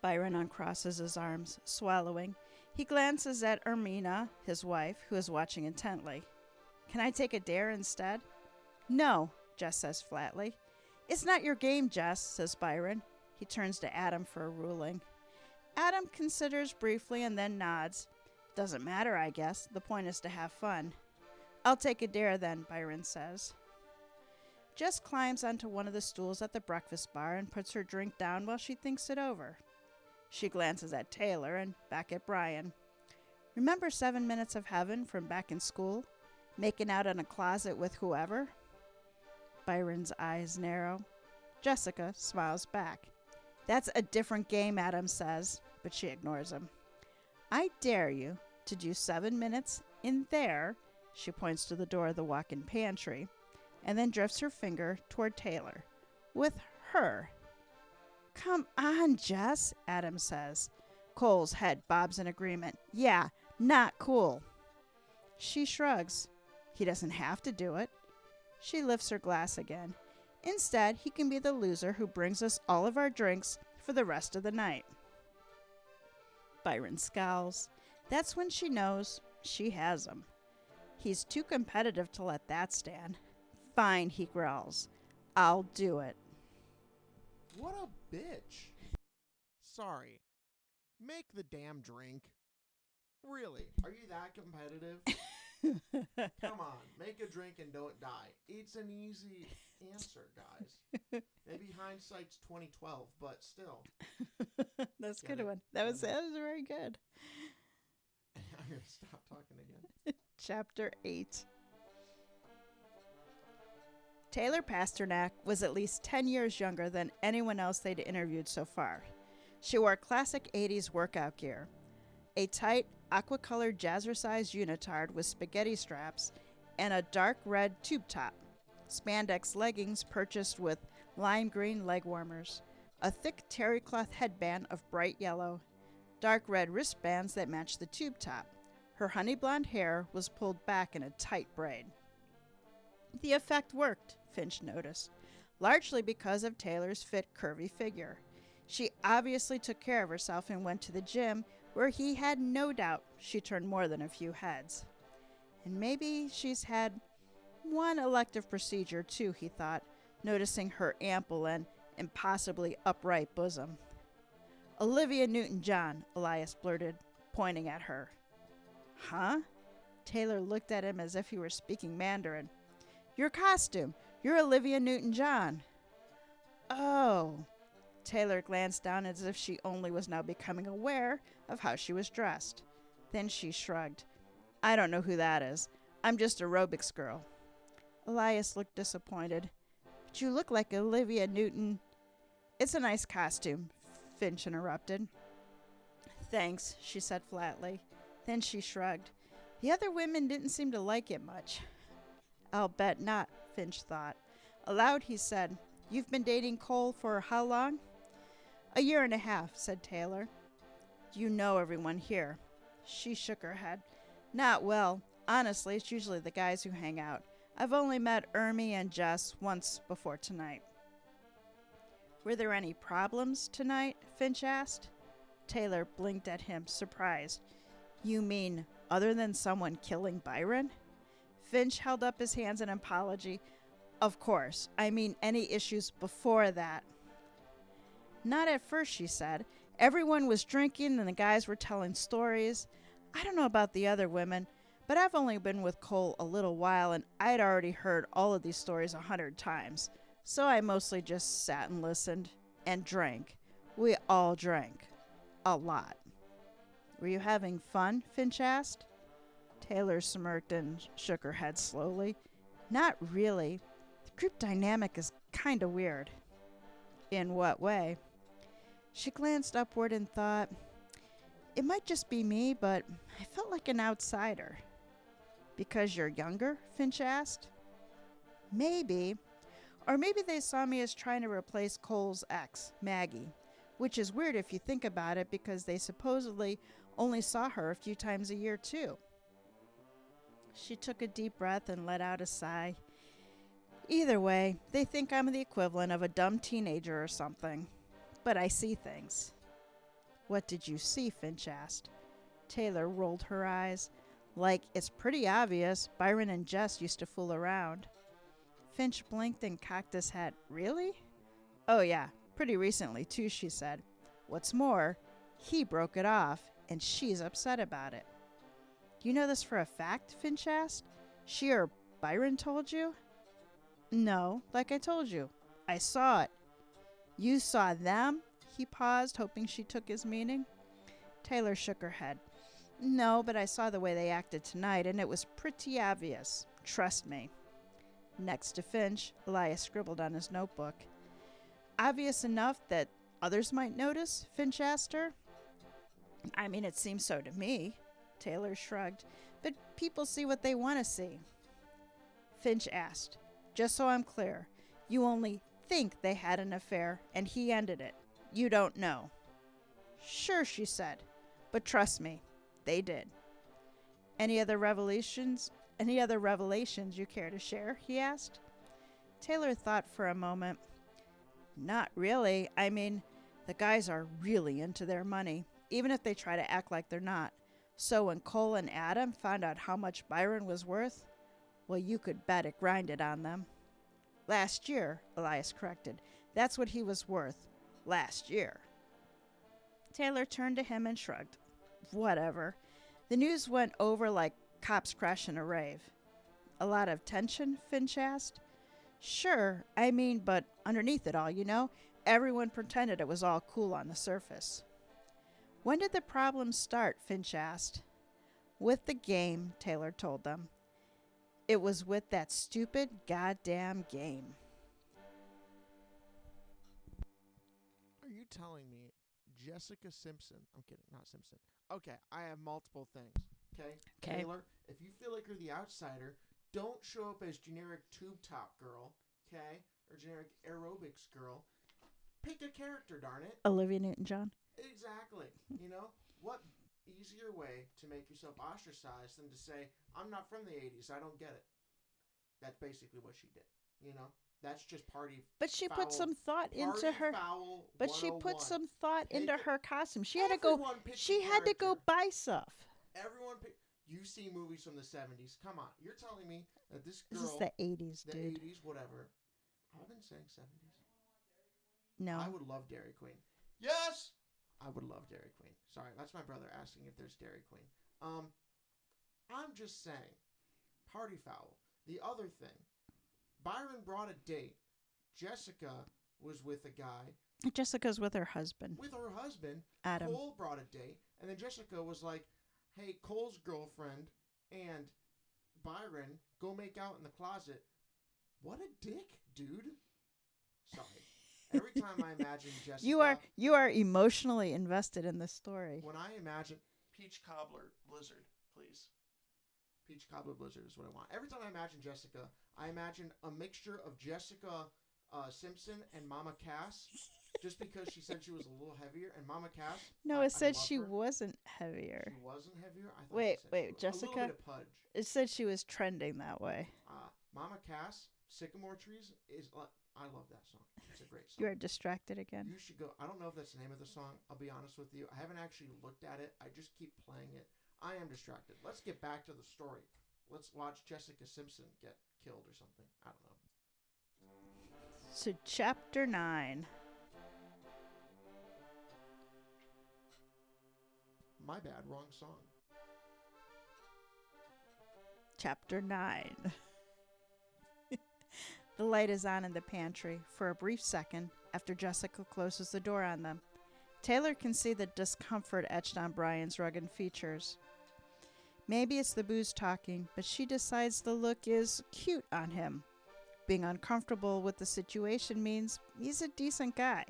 Byron uncrosses his arms, swallowing. He glances at Ermina, his wife, who is watching intently. Can I take a dare instead? No, Jess says flatly. It's not your game, Jess, says Byron. He turns to Adam for a ruling. Adam considers briefly and then nods. Doesn't matter, I guess. The point is to have fun. I'll take a dare then, Byron says. Jess climbs onto one of the stools at the breakfast bar and puts her drink down while she thinks it over. She glances at Taylor and back at Brian. Remember 7 Minutes of Heaven from back in school? Making out in a closet with whoever? Byron's eyes narrow. Jessica smiles back. That's a different game, Adam says, but she ignores him. I dare you to do 7 minutes in there, she points to the door of the walk-in pantry, and then drifts her finger toward Taylor. With her. Come on, Jess, Adam says. Cole's head bobs in agreement. Yeah, not cool. She shrugs. He doesn't have to do it. She lifts her glass again. Instead, he can be the loser who brings us all of our drinks for the rest of the night. Byron scowls. That's when she knows she has him. He's too competitive to let that stand. Fine, he growls. I'll do it. What a bitch. Sorry. Make the damn drink. Really? Are you that competitive? Come on, make a drink and don't die. It's an easy answer, guys. Maybe hindsight's 2012, but still. That's a Get good it? one. That Get was it? very good. I'm gonna stop talking again. Chapter 8. Taylor Pasternak was at least 10 years younger than anyone else they'd interviewed so far. She wore classic 80s workout gear, a tight, aqua-colored jazzercise unitard with spaghetti straps, and a dark red tube top, spandex leggings purchased with lime green leg warmers, a thick terry cloth headband of bright yellow, dark red wristbands that matched the tube top. Her honey blonde hair was pulled back in a tight braid. The effect worked, Finch noticed, largely because of Taylor's fit, curvy figure. She obviously took care of herself and went to the gym, where he had no doubt she turned more than a few heads. And maybe she's had one elective procedure, too, he thought, noticing her ample and impossibly upright bosom. Olivia Newton-John, Elias blurted, pointing at her. Huh? Taylor looked at him as if he were speaking Mandarin. Your costume. You're Olivia Newton-John. Oh. Taylor glanced down as if she only was now becoming aware of how she was dressed. Then she shrugged. I don't know who that is. I'm just aerobics girl. Elias looked disappointed. But you look like Olivia Newton. It's a nice costume, Finch interrupted. Thanks, she said flatly. Then she shrugged. The other women didn't seem to like it much. I'll bet not, Finch thought. Aloud he said, You've been dating Cole for how long? 1.5 years, said Taylor. You know everyone here. She shook her head. Not well. Honestly, it's usually the guys who hang out. I've only met Ermi and Jess once before tonight. Were there any problems tonight? Finch asked. Taylor blinked at him, surprised. You mean other than someone killing Byron? Finch held up his hands in apology. Of course. I mean any issues before that. Not at first, she said. Everyone was drinking and the guys were telling stories. I don't know about the other women, but I've only been with Cole a little while and I'd already heard all of these stories 100 times. So I mostly just sat and listened and drank. We all drank. A lot. Were you having fun? Finch asked. Taylor smirked and shook her head slowly. Not really. The group dynamic is kind of weird. In what way? She glanced upward and thought, it might just be me, but I felt like an outsider. Because you're younger? Finch asked. Maybe. Or maybe they saw me as trying to replace Cole's ex, Maggie. Which is weird if you think about it because they supposedly only saw her a few times a year too. She took a deep breath and let out a sigh. Either way, they think I'm the equivalent of a dumb teenager or something. But I see things. What did you see? Finch asked. Taylor rolled her eyes. Like, it's pretty obvious Byron and Jess used to fool around. Finch blinked and cocked his head. Really? Oh yeah, pretty recently too, she said. What's more, he broke it off, and she's upset about it. You know this for a fact? Finch asked. She or Byron told you? No, like I told you. I saw it. You saw them? He paused, hoping she took his meaning. Taylor shook her head. No, but I saw the way they acted tonight, and it was pretty obvious. Trust me. Next to Finch, Elias scribbled on his notebook. Obvious enough that others might notice? Finch asked her. I mean, it seems so to me. Taylor shrugged. But people see what they want to see. Finch asked, just so I'm clear, you only think they had an affair and he ended it. You don't know. Sure, she said. But trust me, they did. Any other revelations you care to share? He asked. Taylor thought for a moment. Not really. I mean, the guys are really into their money, even if they try to act like they're not. So when Cole and Adam found out how much Byron was worth, well, you could bet it grinded on them. Last year, Elias corrected. That's what he was worth. Last year. Taylor turned to him and shrugged. Whatever. The news went over like cops crashing a rave. A lot of tension, Finch asked. Sure, I mean, but underneath it all, everyone pretended it was all cool on the surface. When did the problem start? Finch asked. With the game, Taylor told them. It was with that stupid goddamn game. Are you telling me Jessica Simpson? I'm kidding, not Simpson. Okay, I have multiple things. Okay? Taylor, if you feel like you're the outsider, don't show up as generic tube top girl, okay? Or generic aerobics girl. Pick a character, darn it. Olivia Newton-John. Exactly. What easier way to make yourself ostracized than to say, I'm not from the 80s, I don't get it. That's basically what she did. That's just party. But she foul, put some thought into her. But she put some thought into her costume. She had to go. She had to go buy stuff. Everyone. You see movies from the 70s. Come on, you're telling me that this girl. This is the 80s, the dude. 80s, whatever. I've been saying 70s. No. I would love Dairy Queen. Yes, I would love Dairy Queen. Sorry, that's my brother asking if there's Dairy Queen. I'm just saying, party foul. The other thing, Byron brought a date. Jessica was with a guy. Jessica's with her husband. Adam. Cole brought a date, and then Jessica was like, hey, Cole's girlfriend and Byron, go make out in the closet. What a dick, dude. Sorry. Every time I imagine Jessica... You are emotionally invested in this story. When I imagine... Peach Cobbler Blizzard, please. Peach Cobbler Blizzard is what I want. Every time I imagine Jessica, I imagine a mixture of Jessica Simpson and Mama Cass, just because she said she was a little heavier. And Mama Cass... No, it said she wasn't heavier. She wasn't heavier? I thought wait, Jessica? A little bit of pudge. It said she was trending that way. Mama Cass, Sycamore Trees, is... I love that song. It's a great song. You are distracted again. You should go. I don't know if that's the name of the song. I'll be honest with you. I haven't actually looked at it. I just keep playing it. I am distracted. Let's get back to the story. Let's watch Jessica Simpson get killed or something. I don't know. So, Chapter 9. My bad. Wrong song. Chapter 9. The light is on in the pantry for a brief second after Jessica closes the door on them. Taylor can see the discomfort etched on Brian's rugged features. Maybe it's the booze talking, but she decides the look is cute on him. Being uncomfortable with the situation means he's a decent guy.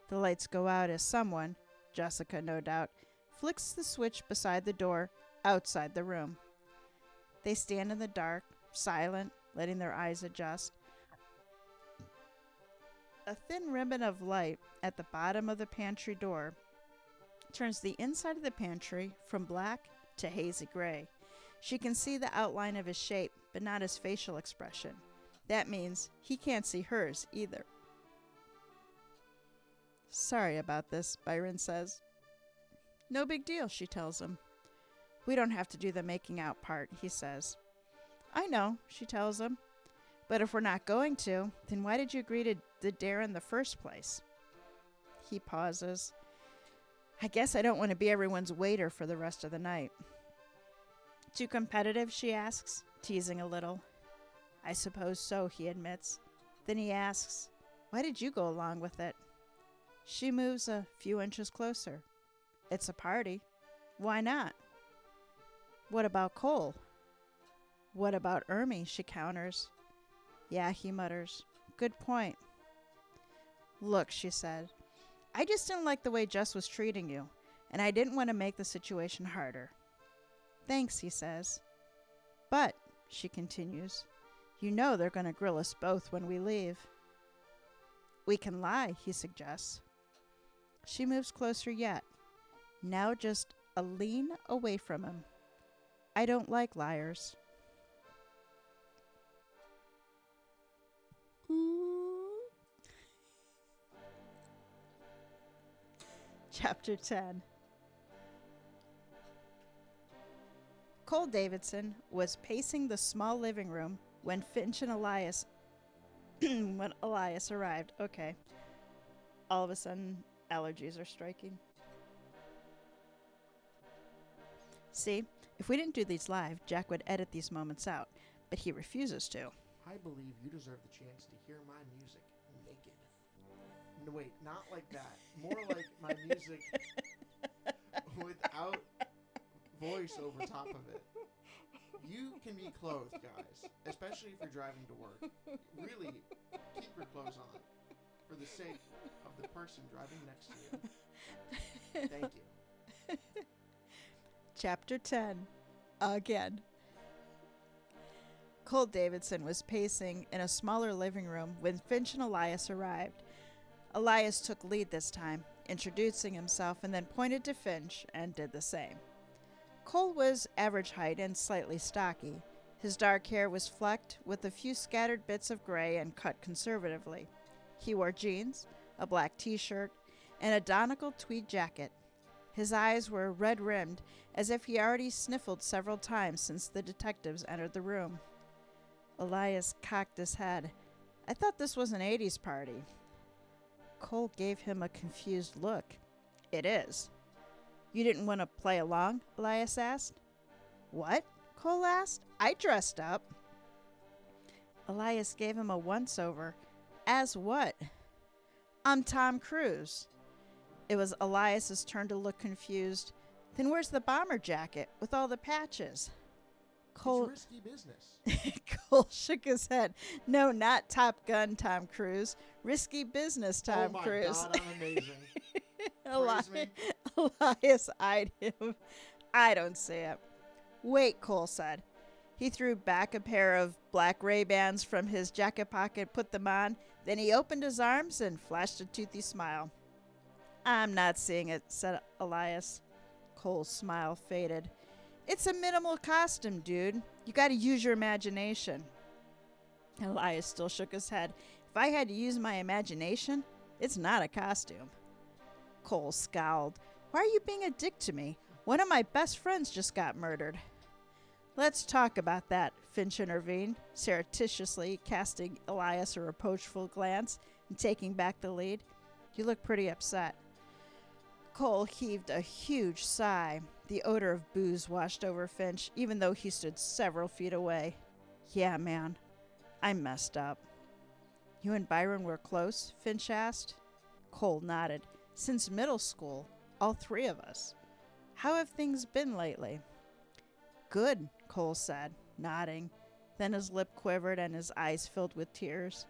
The lights go out as someone, Jessica no doubt, flicks the switch beside the door outside the room. They stand in the dark, silent, letting their eyes adjust. A thin ribbon of light at the bottom of the pantry door turns the inside of the pantry from black to hazy gray. She can see the outline of his shape, but not his facial expression. That means he can't see hers either. Sorry about this, Byron says. No big deal, she tells him. We don't have to do the making out part, he says. I know, she tells him. But if we're not going to, then why did you agree to the dare in the first place? He pauses. I guess I don't want to be everyone's waiter for the rest of the night. Too competitive, she asks, teasing a little. I suppose so, he admits. Then he asks, why did you go along with it? She moves a few inches closer. It's a party. Why not? What about Cole? What about Ermi? She counters. Yeah, he mutters. Good point. Look, she said, I just didn't like the way Jess was treating you, and I didn't want to make the situation harder. Thanks, he says. But, she continues, you know they're going to grill us both when we leave. We can lie, he suggests. She moves closer yet, now just a lean away from him. I don't like liars. Chapter 10. Cole Davidson was pacing the small living room when Finch and Elias arrived. Okay. All of a sudden, allergies are striking. See, if we didn't do these live, Jack would edit these moments out, but he refuses to. I believe you deserve the chance to hear my music naked. No, wait, not like that. More like my music without voice over top of it. You can be clothed, guys, especially if you're driving to work. Really, keep your clothes on for the sake of the person driving next to you. Thank you. Chapter 10. Again. Cole Davidson was pacing in a smaller living room when Finch and Elias arrived. Elias took lead this time, introducing himself and then pointed to Finch and did the same. Cole was average height and slightly stocky. His dark hair was flecked with a few scattered bits of gray and cut conservatively. He wore jeans, a black t-shirt, and a Donegal tweed jacket. His eyes were red-rimmed, as if he already sniffled several times since the detectives entered the room. Elias cocked his head. I thought this was an 80s party. Cole gave him a confused look. It is. You didn't want to play along? Elias asked. What? Cole asked. I dressed up. Elias gave him a once-over. As what? I'm Tom Cruise. It was Elias's turn to look confused. Then where's the bomber jacket with all the patches? Cole, it's risky business. Cole shook his head. No, not Top Gun Tom Cruise. Risky business Tom Cruise. Oh my God, I'm amazing. Elias eyed him. I don't see it. Wait, Cole said. He threw back a pair of black Ray-Bans from his jacket pocket, put them on. Then he opened his arms and flashed a toothy smile. I'm not seeing it, said Elias. Cole's smile faded. It's a minimal costume, dude. You gotta use your imagination. Elias still shook his head. If I had to use my imagination, it's not a costume. Cole scowled. Why are you being a dick to me? One of my best friends just got murdered. Let's talk about that, Finch intervened, surreptitiously casting Elias a reproachful glance and taking back the lead. You look pretty upset. Cole heaved a huge sigh. The odor of booze washed over Finch, even though he stood several feet away. Yeah, man. I messed up. You and Byron were close? Finch asked. Cole nodded. Since middle school, all three of us. How have things been lately? Good, Cole said, nodding. Then his lip quivered and his eyes filled with tears.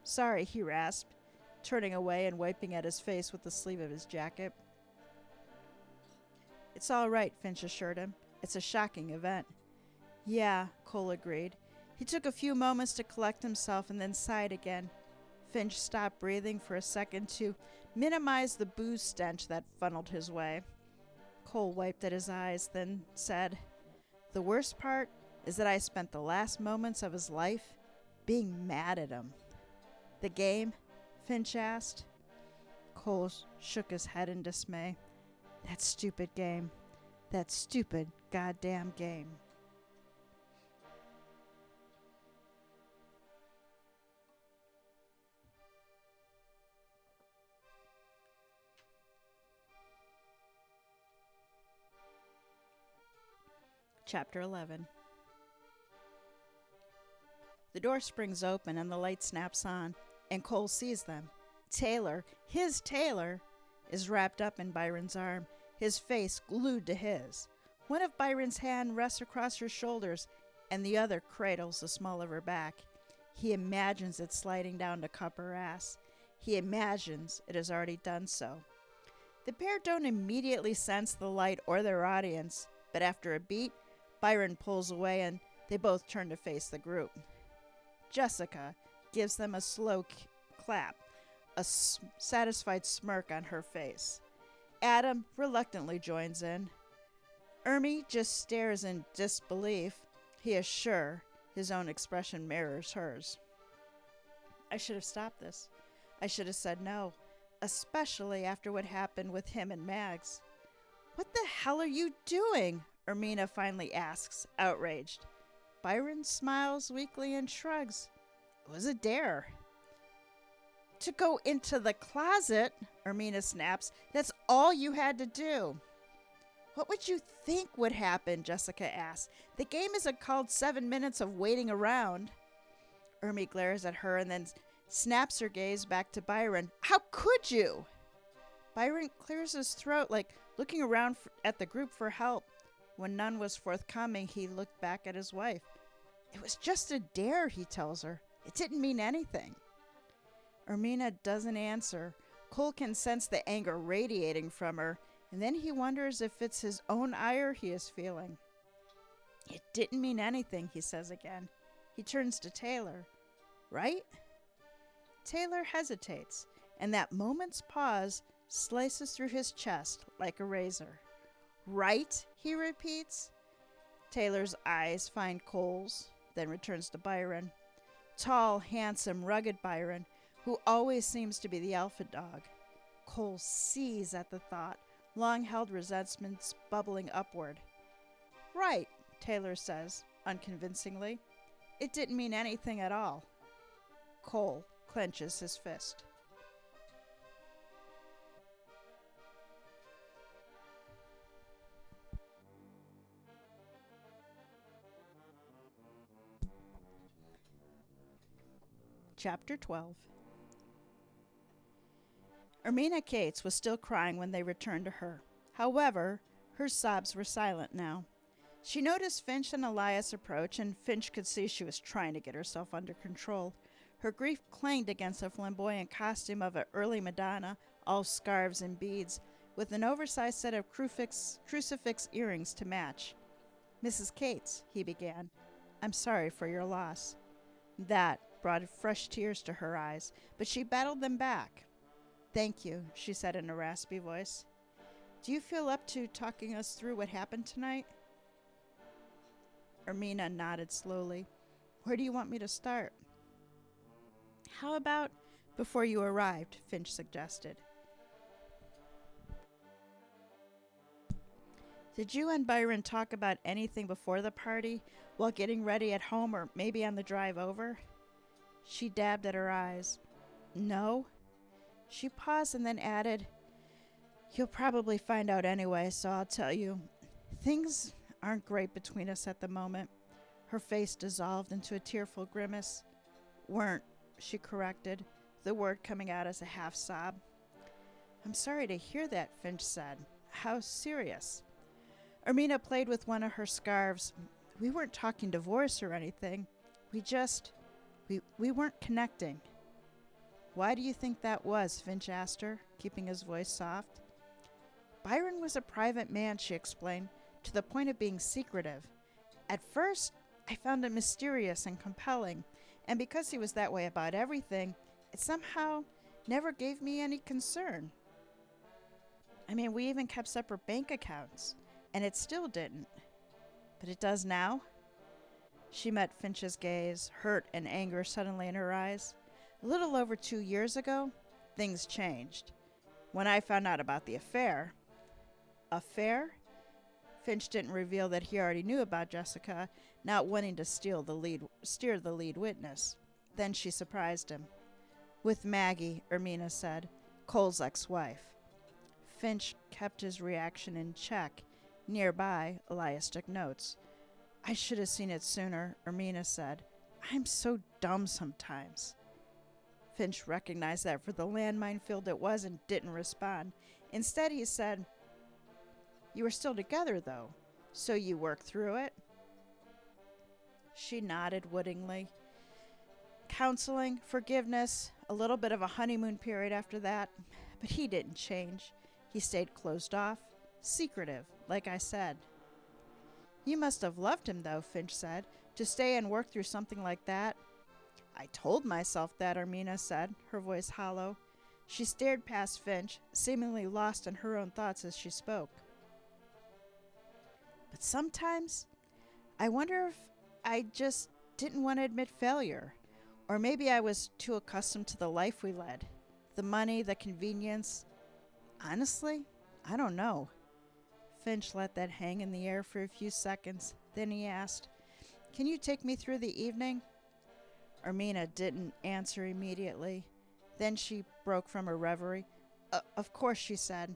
Sorry, he rasped, turning away and wiping at his face with the sleeve of his jacket. It's all right, Finch assured him. It's a shocking event. Yeah, Cole agreed. He took a few moments to collect himself and then sighed again. Finch stopped breathing for a second to minimize the booze stench that funneled his way. Cole wiped at his eyes, then said, The worst part is that I spent the last moments of his life being mad at him. The game? Finch asked. Cole shook his head in dismay. That stupid game. That stupid goddamn game. Chapter 11. The door springs open and the light snaps on, and Cole sees them. Taylor, his Taylor, is wrapped up in Byron's arm, his face glued to his. One of Byron's hands rests across her shoulders, and the other cradles the small of her back. He imagines it sliding down to cup her ass. He imagines it has already done so. The pair don't immediately sense the light or their audience, but after a beat, Byron pulls away and they both turn to face the group. Jessica gives them a slow clap, a satisfied smirk on her face. Adam reluctantly joins in. Ermi just stares in disbelief. He is sure his own expression mirrors hers. I should have stopped this. I should have said no, especially after what happened with him and Mags. What the hell are you doing? Ermina finally asks, outraged. Byron smiles weakly and shrugs. It was a dare. To go into the closet, Ermina snaps. That's all you had to do. What would you think would happen? Jessica asked. The game isn't called 7 minutes of waiting around. Ermi glares at her and then snaps her gaze back to Byron. How could you? Byron clears his throat, like looking around at the group for help. When none was forthcoming, he looked back at his wife. It was just a dare, he tells her. It didn't mean anything. Ermina doesn't answer. Cole can sense the anger radiating from her, and then he wonders if it's his own ire he is feeling. It didn't mean anything, he says again. He turns to Taylor. Right? Taylor hesitates, and that moment's pause slices through his chest like a razor. Right? He repeats. Taylor's eyes find Cole's, then returns to Byron. Tall, handsome, rugged Byron, who always seems to be the alpha dog. Cole sees at the thought, long-held resentments bubbling upward. Right, Taylor says, unconvincingly. It didn't mean anything at all. Cole clenches his fist. Chapter 12. Ermina Cates was still crying when they returned to her. However, her sobs were silent now. She noticed Finch and Elias approach, and Finch could see she was trying to get herself under control. Her grief clanged against the flamboyant costume of an early Madonna, all scarves and beads, with an oversized set of crucifix earrings to match. Mrs. Cates, he began, I'm sorry for your loss. That brought fresh tears to her eyes, but she battled them back. Thank you, she said in a raspy voice. Do you feel up to talking us through what happened tonight? Ermina nodded slowly. Where do you want me to start? How about before you arrived, Finch suggested. Did you and Byron talk about anything before the party, while getting ready at home or maybe on the drive over? She dabbed at her eyes. No. She paused and then added, You'll probably find out anyway, so I'll tell you. Things aren't great between us at the moment. Her face dissolved into a tearful grimace. Weren't, she corrected, the word coming out as a half sob. I'm sorry to hear that, Finch said. How serious? Ermina played with one of her scarves. We weren't talking divorce or anything. We weren't connecting. Why do you think that was? Finch asked her, keeping his voice soft. Byron was a private man, she explained, to the point of being secretive. At first, I found it mysterious and compelling, and because he was that way about everything, it somehow never gave me any concern. I mean, we even kept separate bank accounts, and it still didn't. But it does now? She met Finch's gaze, hurt and anger suddenly in her eyes. A little over 2 years ago, things changed. When I found out about the affair. Affair? Finch didn't reveal that he already knew about Jessica, not wanting to steer the lead witness. Then she surprised him. With Maggie, Ermina said, Cole's ex-wife. Finch kept his reaction in check. Nearby, Elias took notes. I should have seen it sooner, Ermina said. I'm so dumb sometimes. Finch recognized that for the landmine field it was and didn't respond. Instead, he said, You were still together, though, so you worked through it? She nodded wittingly. Counseling, forgiveness, a little bit of a honeymoon period after that. But he didn't change. He stayed closed off, secretive, like I said. You must have loved him, though, Finch said, to stay and work through something like that. I told myself that, Ermina said, her voice hollow. She stared past Finch, seemingly lost in her own thoughts as she spoke. But sometimes, I wonder if I just didn't want to admit failure. Or maybe I was too accustomed to the life we led. The money, the convenience. Honestly, I don't know. Finch let that hang in the air for a few seconds. Then he asked, Can you take me through the evening? Ermina didn't answer immediately. Then she broke from her reverie. Of course, she said.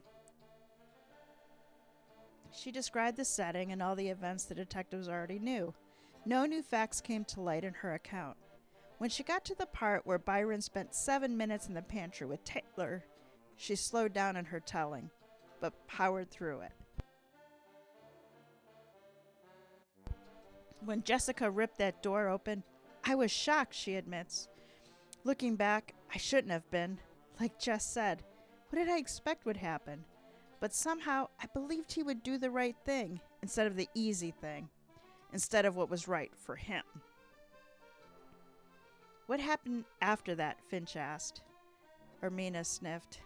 She described the setting and all the events the detectives already knew. No new facts came to light in her account. When she got to the part where Byron spent 7 minutes in the pantry with Taylor, she slowed down in her telling, but powered through it. When Jessica ripped that door open, I was shocked, she admits. Looking back, I shouldn't have been. Like Jess said, what did I expect would happen? But somehow, I believed he would do the right thing instead of the easy thing, instead of what was right for him. What happened after that? Finch asked. Ermina sniffed.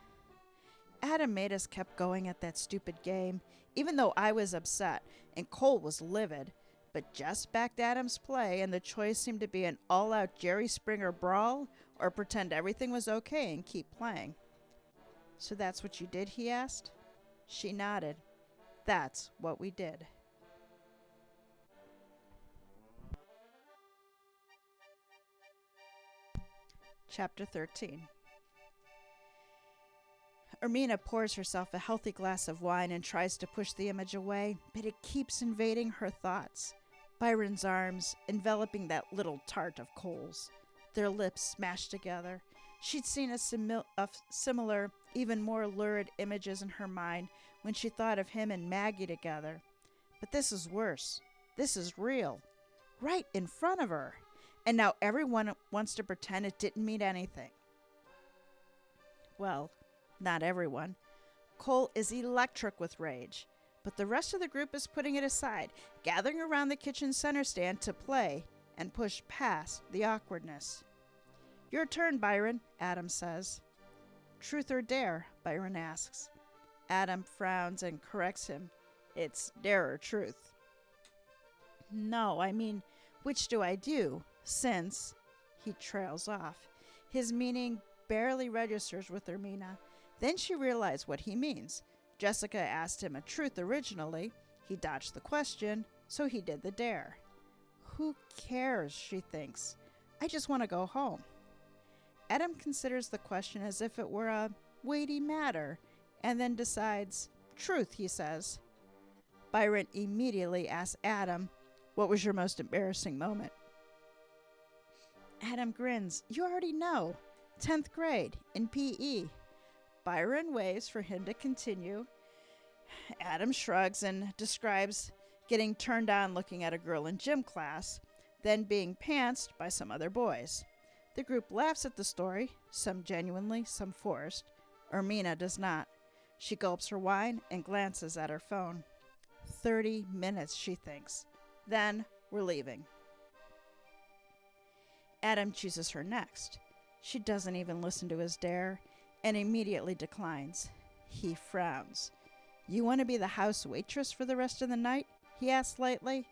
Adam made us keep going at that stupid game, even though I was upset, and Cole was livid. But Jess backed Adam's play, and the choice seemed to be an all-out Jerry Springer brawl or pretend everything was okay and keep playing. So that's what you did, he asked. She nodded. That's what we did. Chapter 13. Ermina pours herself a healthy glass of wine and tries to push the image away, but it keeps invading her thoughts. Byron's arms enveloping that little tart of Cole's, their lips smashed together. She'd seen similar, even more lurid images in her mind when she thought of him and Maggie together. But this is worse. This is real. Right in front of her. And now everyone wants to pretend it didn't mean anything. Well, not everyone. Cole is electric with rage, but the rest of the group is putting it aside, gathering around the kitchen center stand to play and push past the awkwardness. Your turn, Byron, Adam says. Truth or dare, Byron asks. Adam frowns and corrects him. It's dare or truth. No, I mean, which do I do? Since he trails off. His meaning barely registers with Ermina. Then she realized what he means. Jessica asked him a truth originally. He dodged the question, so he did the dare. Who cares, she thinks. I just want to go home. Adam considers the question as if it were a weighty matter, and then decides, truth, he says. Byron immediately asks Adam, what was your most embarrassing moment? Adam grins. You already know. 10th grade, in PE. Byron waves for him to continue. Adam shrugs and describes getting turned on looking at a girl in gym class, then being pantsed by some other boys. The group laughs at the story, some genuinely, some forced. Ermina does not. She gulps her wine and glances at her phone. 30 minutes, she thinks. Then we're leaving. Adam chooses her next. She doesn't even listen to his dare and immediately declines. He frowns. You want to be the house waitress for the rest of the night? He asks lightly.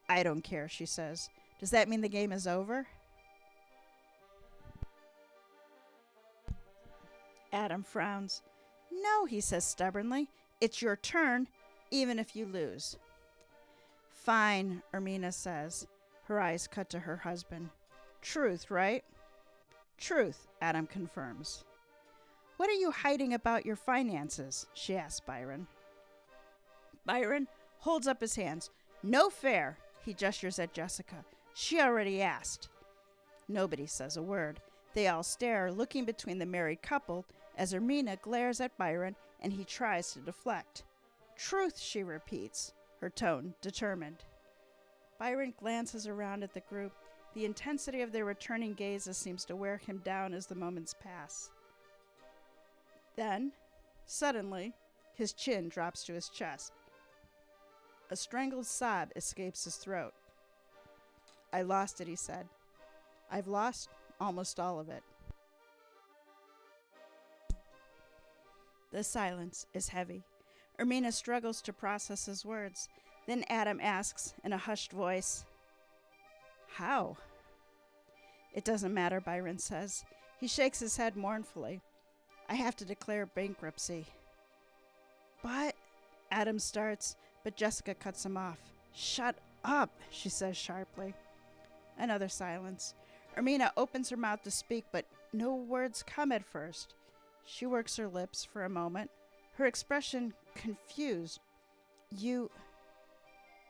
I don't care, she says. Does that mean the game is over? Adam frowns. No, he says stubbornly. It's your turn, even if you lose. Fine, Ermina says. Her eyes cut to her husband. Truth, right? Truth, Adam confirms. What are you hiding about your finances? She asks Byron. Byron holds up his hands. No fair, he gestures at Jessica. She already asked. Nobody says a word. They all stare, looking between the married couple as Ermina glares at Byron and he tries to deflect. Truth, she repeats, her tone determined. Byron glances around at the group. The intensity of their returning gazes seems to wear him down as the moments pass. Then, suddenly, his chin drops to his chest. A strangled sob escapes his throat. I lost it, he said. I've lost almost all of it. The silence is heavy. Ermina struggles to process his words. Then Adam asks in a hushed voice, How? It doesn't matter, Byron says. He shakes his head mournfully. I have to declare bankruptcy. But, Adam starts, but Jessica cuts him off. Shut up, she says sharply. Another silence. Ermina opens her mouth to speak, but no words come at first. She works her lips for a moment, her expression confused. You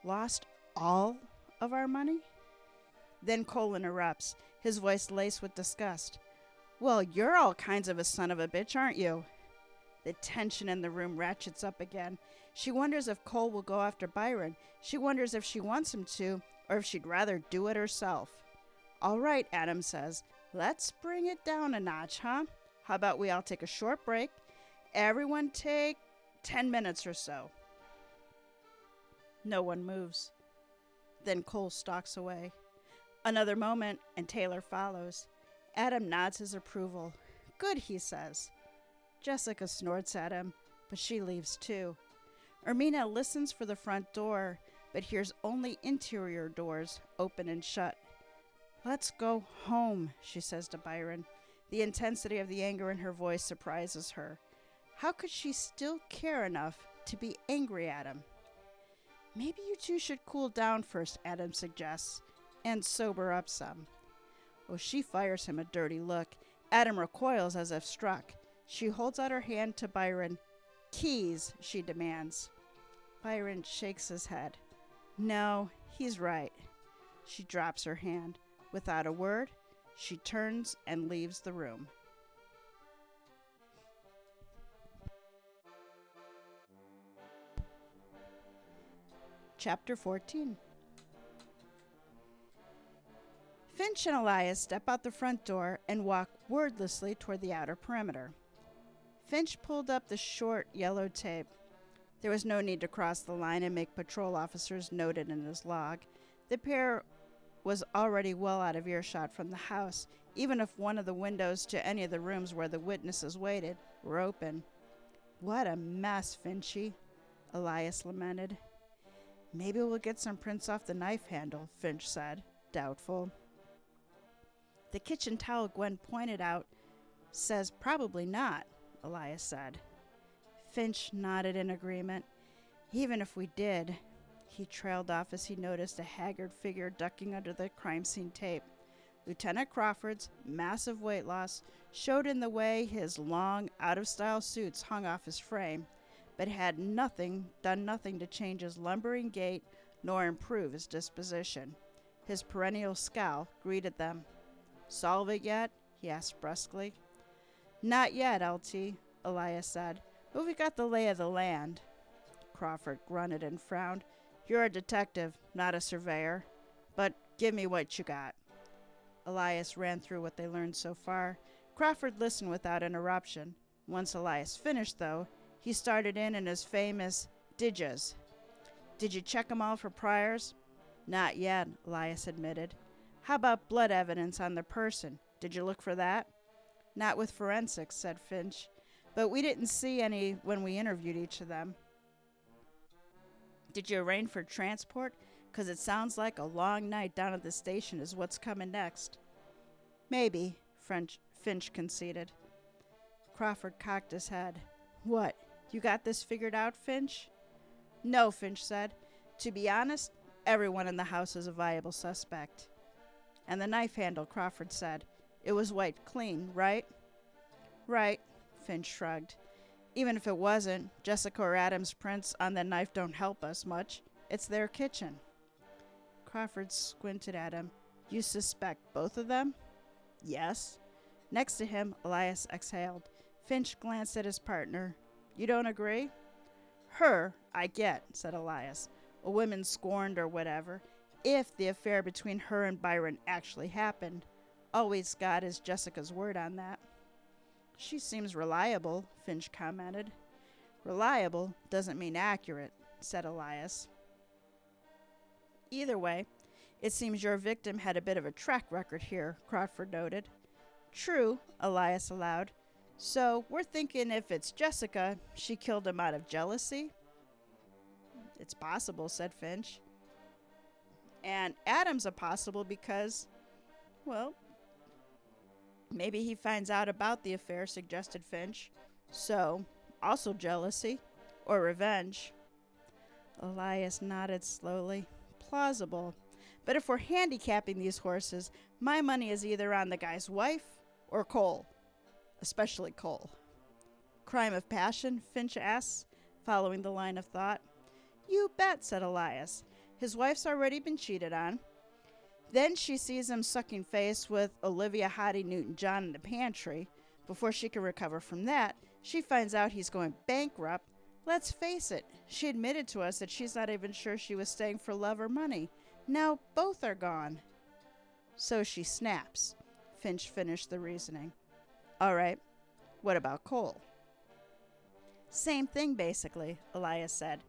lost all of our money? Then Cole interrupts, his voice laced with disgust. Well, you're all kinds of a son of a bitch, aren't you? The tension in the room ratchets up again. She wonders if Cole will go after Byron. She wonders if she wants him to, or if she'd rather do it herself. All right, Adam says. Let's bring it down a notch, huh? How about we all take a short break? Everyone take 10 minutes or so. No one moves. Then Cole stalks away. Another moment, and Taylor follows. Adam nods his approval. Good, he says. Jessica snorts at him, but she leaves too. Ermina listens for the front door, but hears only interior doors open and shut. Let's go home, she says to Byron. The intensity of the anger in her voice surprises her. How could she still care enough to be angry at him? Maybe you two should cool down first, Adam suggests, and sober up some. Oh, she fires him a dirty look. Adam recoils as if struck. She holds out her hand to Byron. Keys, she demands. Byron shakes his head. No, he's right. She drops her hand. Without a word, she turns and leaves the room. Chapter 14. Finch and Elias step out the front door and walk wordlessly toward the outer perimeter. Finch pulled up the short yellow tape. There was no need to cross the line and make patrol officers note it in his log. The pair was already well out of earshot from the house, even if one of the windows to any of the rooms where the witnesses waited were open. What a mess, Finchy, Elias lamented. Maybe we'll get some prints off the knife handle, Finch said, doubtful. The kitchen towel Gwen pointed out says probably not, Elias said. Finch nodded in agreement. Even if we did, he trailed off as he noticed a haggard figure ducking under the crime scene tape. Lieutenant Crawford's massive weight loss showed in the way his long, out-of-style suits hung off his frame, but had done nothing to change his lumbering gait nor improve his disposition. His perennial scowl greeted them. Solve it yet? He asked brusquely. Not yet, LT, Elias said, but we got the lay of the land. Crawford grunted and frowned. You're a detective, not a surveyor, but give me what you got. Elias ran through what they learned so far. Crawford listened without interruption. Once Elias finished, though, he started in his famous didjas. Did you check 'em all for priors? Not yet, Elias admitted. How about blood evidence on the person? Did you look for that? Not with forensics, said Finch, but we didn't see any when we interviewed each of them. Did you arrange for transport? 'Cause it sounds like a long night down at the station is what's coming next. Maybe, Finch conceded. Crawford cocked his head. What, you got this figured out, Finch? No, Finch said. To be honest, everyone in the house is a viable suspect. And the knife handle, Crawford said. It was wiped clean, right? Right, Finch shrugged. Even if it wasn't, Jessica or Adam's prints on the knife don't help us much. It's their kitchen. Crawford squinted at him. You suspect both of them? Yes. Next to him, Elias exhaled. Finch glanced at his partner. You don't agree? Her, I get, said Elias. A woman scorned or whatever. If the affair between her and Byron actually happened. Always got is Jessica's word on that. She seems reliable, Finch commented. Reliable doesn't mean accurate, said Elias. Either way, it seems your victim had a bit of a track record here, Crawford noted. True, Elias allowed. So we're thinking if it's Jessica, she killed him out of jealousy? It's possible, said Finch. And Adam's a possible because, well, maybe he finds out about the affair, suggested Finch. So, also jealousy. Or revenge. Elias nodded slowly. Plausible. But if we're handicapping these horses, my money is either on the guy's wife or Cole. Especially Cole. Crime of passion, Finch asks, following the line of thought. You bet, said Elias. His wife's already been cheated on. Then she sees him sucking face with Olivia Hattie Newton-John in the pantry. Before she can recover from that, she finds out he's going bankrupt. Let's face it, she admitted to us that she's not even sure she was staying for love or money. Now both are gone. So she snaps. Finch finished the reasoning. All right, what about Cole? Same thing, basically, Elias said.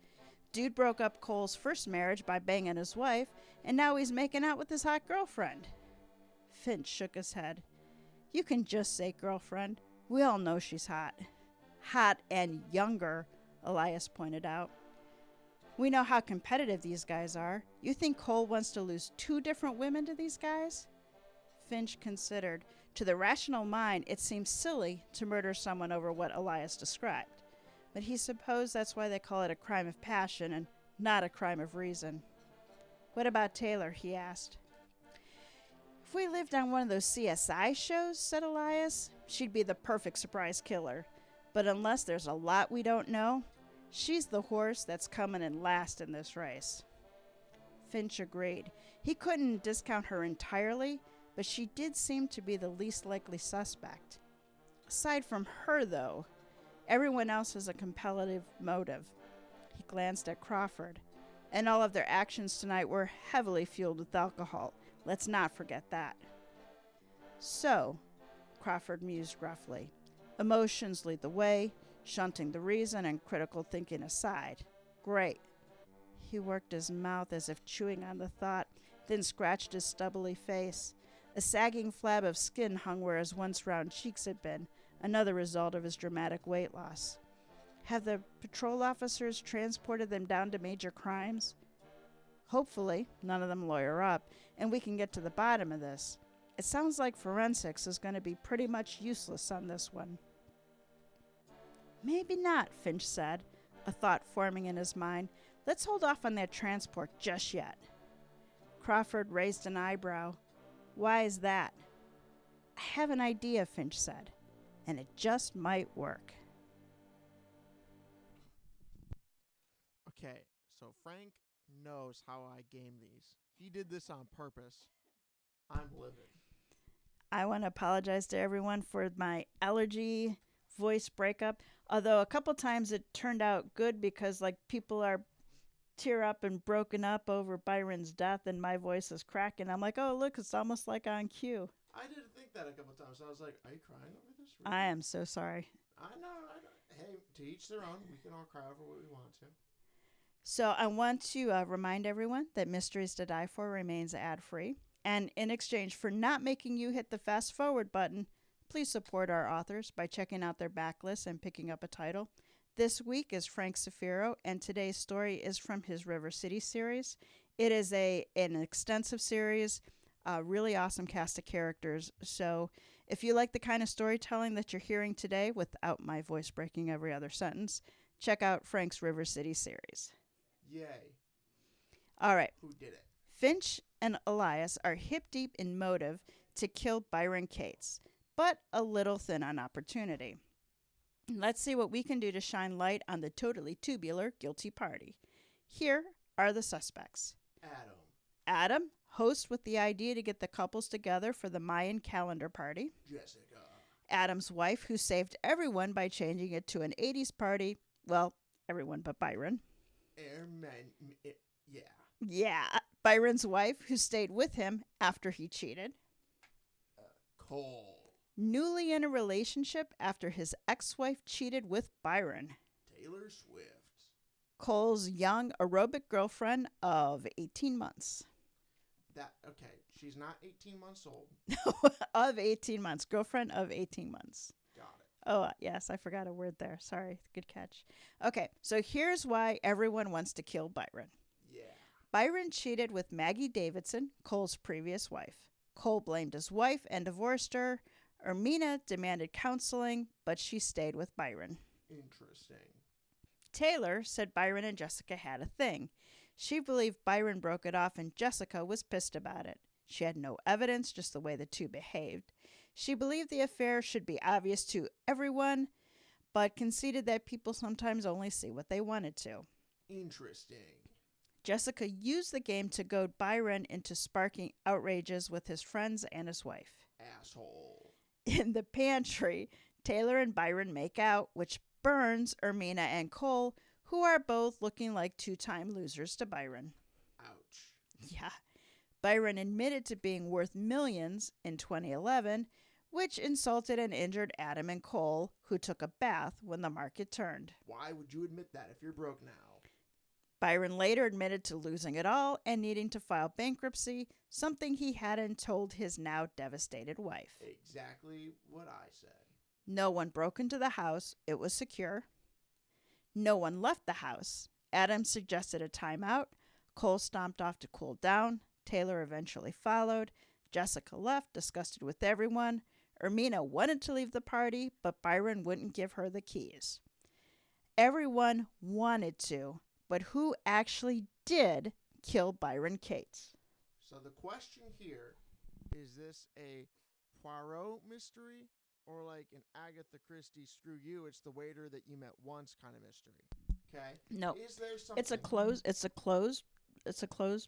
Dude broke up Cole's first marriage by banging his wife, and now he's making out with his hot girlfriend. Finch shook his head. You can just say girlfriend. We all know she's hot. Hot and younger, Elias pointed out. We know how competitive these guys are. You think Cole wants to lose 2 different women to these guys? Finch considered. To the rational mind, it seems silly to murder someone over what Elias described. But he supposed that's why they call it a crime of passion and not a crime of reason. What about Taylor? He asked. If we lived on one of those CSI shows, said Elias, she'd be the perfect surprise killer. But unless there's a lot we don't know, she's the horse that's coming in last in this race. Finch agreed. He couldn't discount her entirely, but she did seem to be the least likely suspect. Aside from her, though, everyone else has a competitive motive. He glanced at Crawford. And all of their actions tonight were heavily fueled with alcohol. Let's not forget that. So, Crawford mused gruffly, emotions lead the way, shunting the reason and critical thinking aside. Great. He worked his mouth as if chewing on the thought, then scratched his stubbly face. A sagging flab of skin hung where his once round cheeks had been, another result of his dramatic weight loss. Have the patrol officers transported them down to major crimes? Hopefully, none of them lawyer up, and we can get to the bottom of this. It sounds like forensics is going to be pretty much useless on this one. Maybe not, Finch said, a thought forming in his mind. Let's hold off on that transport just yet. Crawford raised an eyebrow. Why is that? I have an idea, Finch said, and it just might work. Okay, so Frank knows how I game these. He did this on purpose. I'm livid. I want to apologize to everyone for my allergy voice breakup. Although a couple times it turned out good because people are tear up and broken up over Byron's death and my voice is cracking. I'm like, oh, look, it's almost like on cue. I did think that a couple times. I was like, are you crying over this? Really? I am so sorry. I know. Hey, to each their own. We can all cry over what we want to. So I want to remind everyone that Mysteries to Die For remains ad-free. And in exchange for not making you hit the fast forward button, please support our authors by checking out their backlist and picking up a title. This week is Frank Zafiro, and today's story is from his River City series. It is an extensive series, a really awesome cast of characters. So if you like the kind of storytelling that you're hearing today without my voice breaking every other sentence, check out Frank's River City series. Yay. All right. Who did it? Finch and Elias are hip deep in motive to kill Byron Cates, but a little thin on opportunity. Let's see what we can do to shine light on the totally tubular guilty party. Here are the suspects. Adam, host with the idea to get the couples together for the Mayan calendar party. Jessica. Adam's wife, who saved everyone by changing it to an 80s party. Well, everyone but Byron. Yeah. Yeah. Byron's wife, who stayed with him after he cheated. Cole. Newly in a relationship after his ex-wife cheated with Byron. Taylor Swift. Cole's young aerobic girlfriend of 18 months. Okay, she's not 18 months old. Of 18 months. Girlfriend of 18 months. Got it. Oh, yes, I forgot a word there. Sorry. Good catch. Okay, so here's why everyone wants to kill Byron. Yeah. Byron cheated with Maggie Davidson, Cole's previous wife. Cole blamed his wife and divorced her. Ermina demanded counseling, but she stayed with Byron. Interesting. Taylor said Byron and Jessica had a thing. She believed Byron broke it off and Jessica was pissed about it. She had no evidence, just the way the two behaved. She believed the affair should be obvious to everyone, but conceded that people sometimes only see what they wanted to. Interesting. Jessica used the game to goad Byron into sparking outrages with his friends and his wife. Asshole. In the pantry, Taylor and Byron make out, which burns Ermina and Cole, who are both looking like two-time losers to Byron. Ouch. Yeah. Byron admitted to being worth millions in 2011, which insulted and injured Adam and Cole, who took a bath when the market turned. Why would you admit that if you're broke now? Byron later admitted to losing it all and needing to file bankruptcy, something he hadn't told his now devastated wife. Exactly what I said. No one broke into the house. It was secure. No one left the house. Adam suggested a timeout. Cole stomped off to cool down. Taylor eventually followed. Jessica left, disgusted with everyone. Ermina wanted to leave the party, but Byron wouldn't give her the keys. Everyone wanted to, but who actually did kill Byron Cates? So the question here, is this a Poirot mystery or like an Agatha Christie screw you, it's the waiter that you met once kind of mystery? Okay? No. Is there something? It's a closed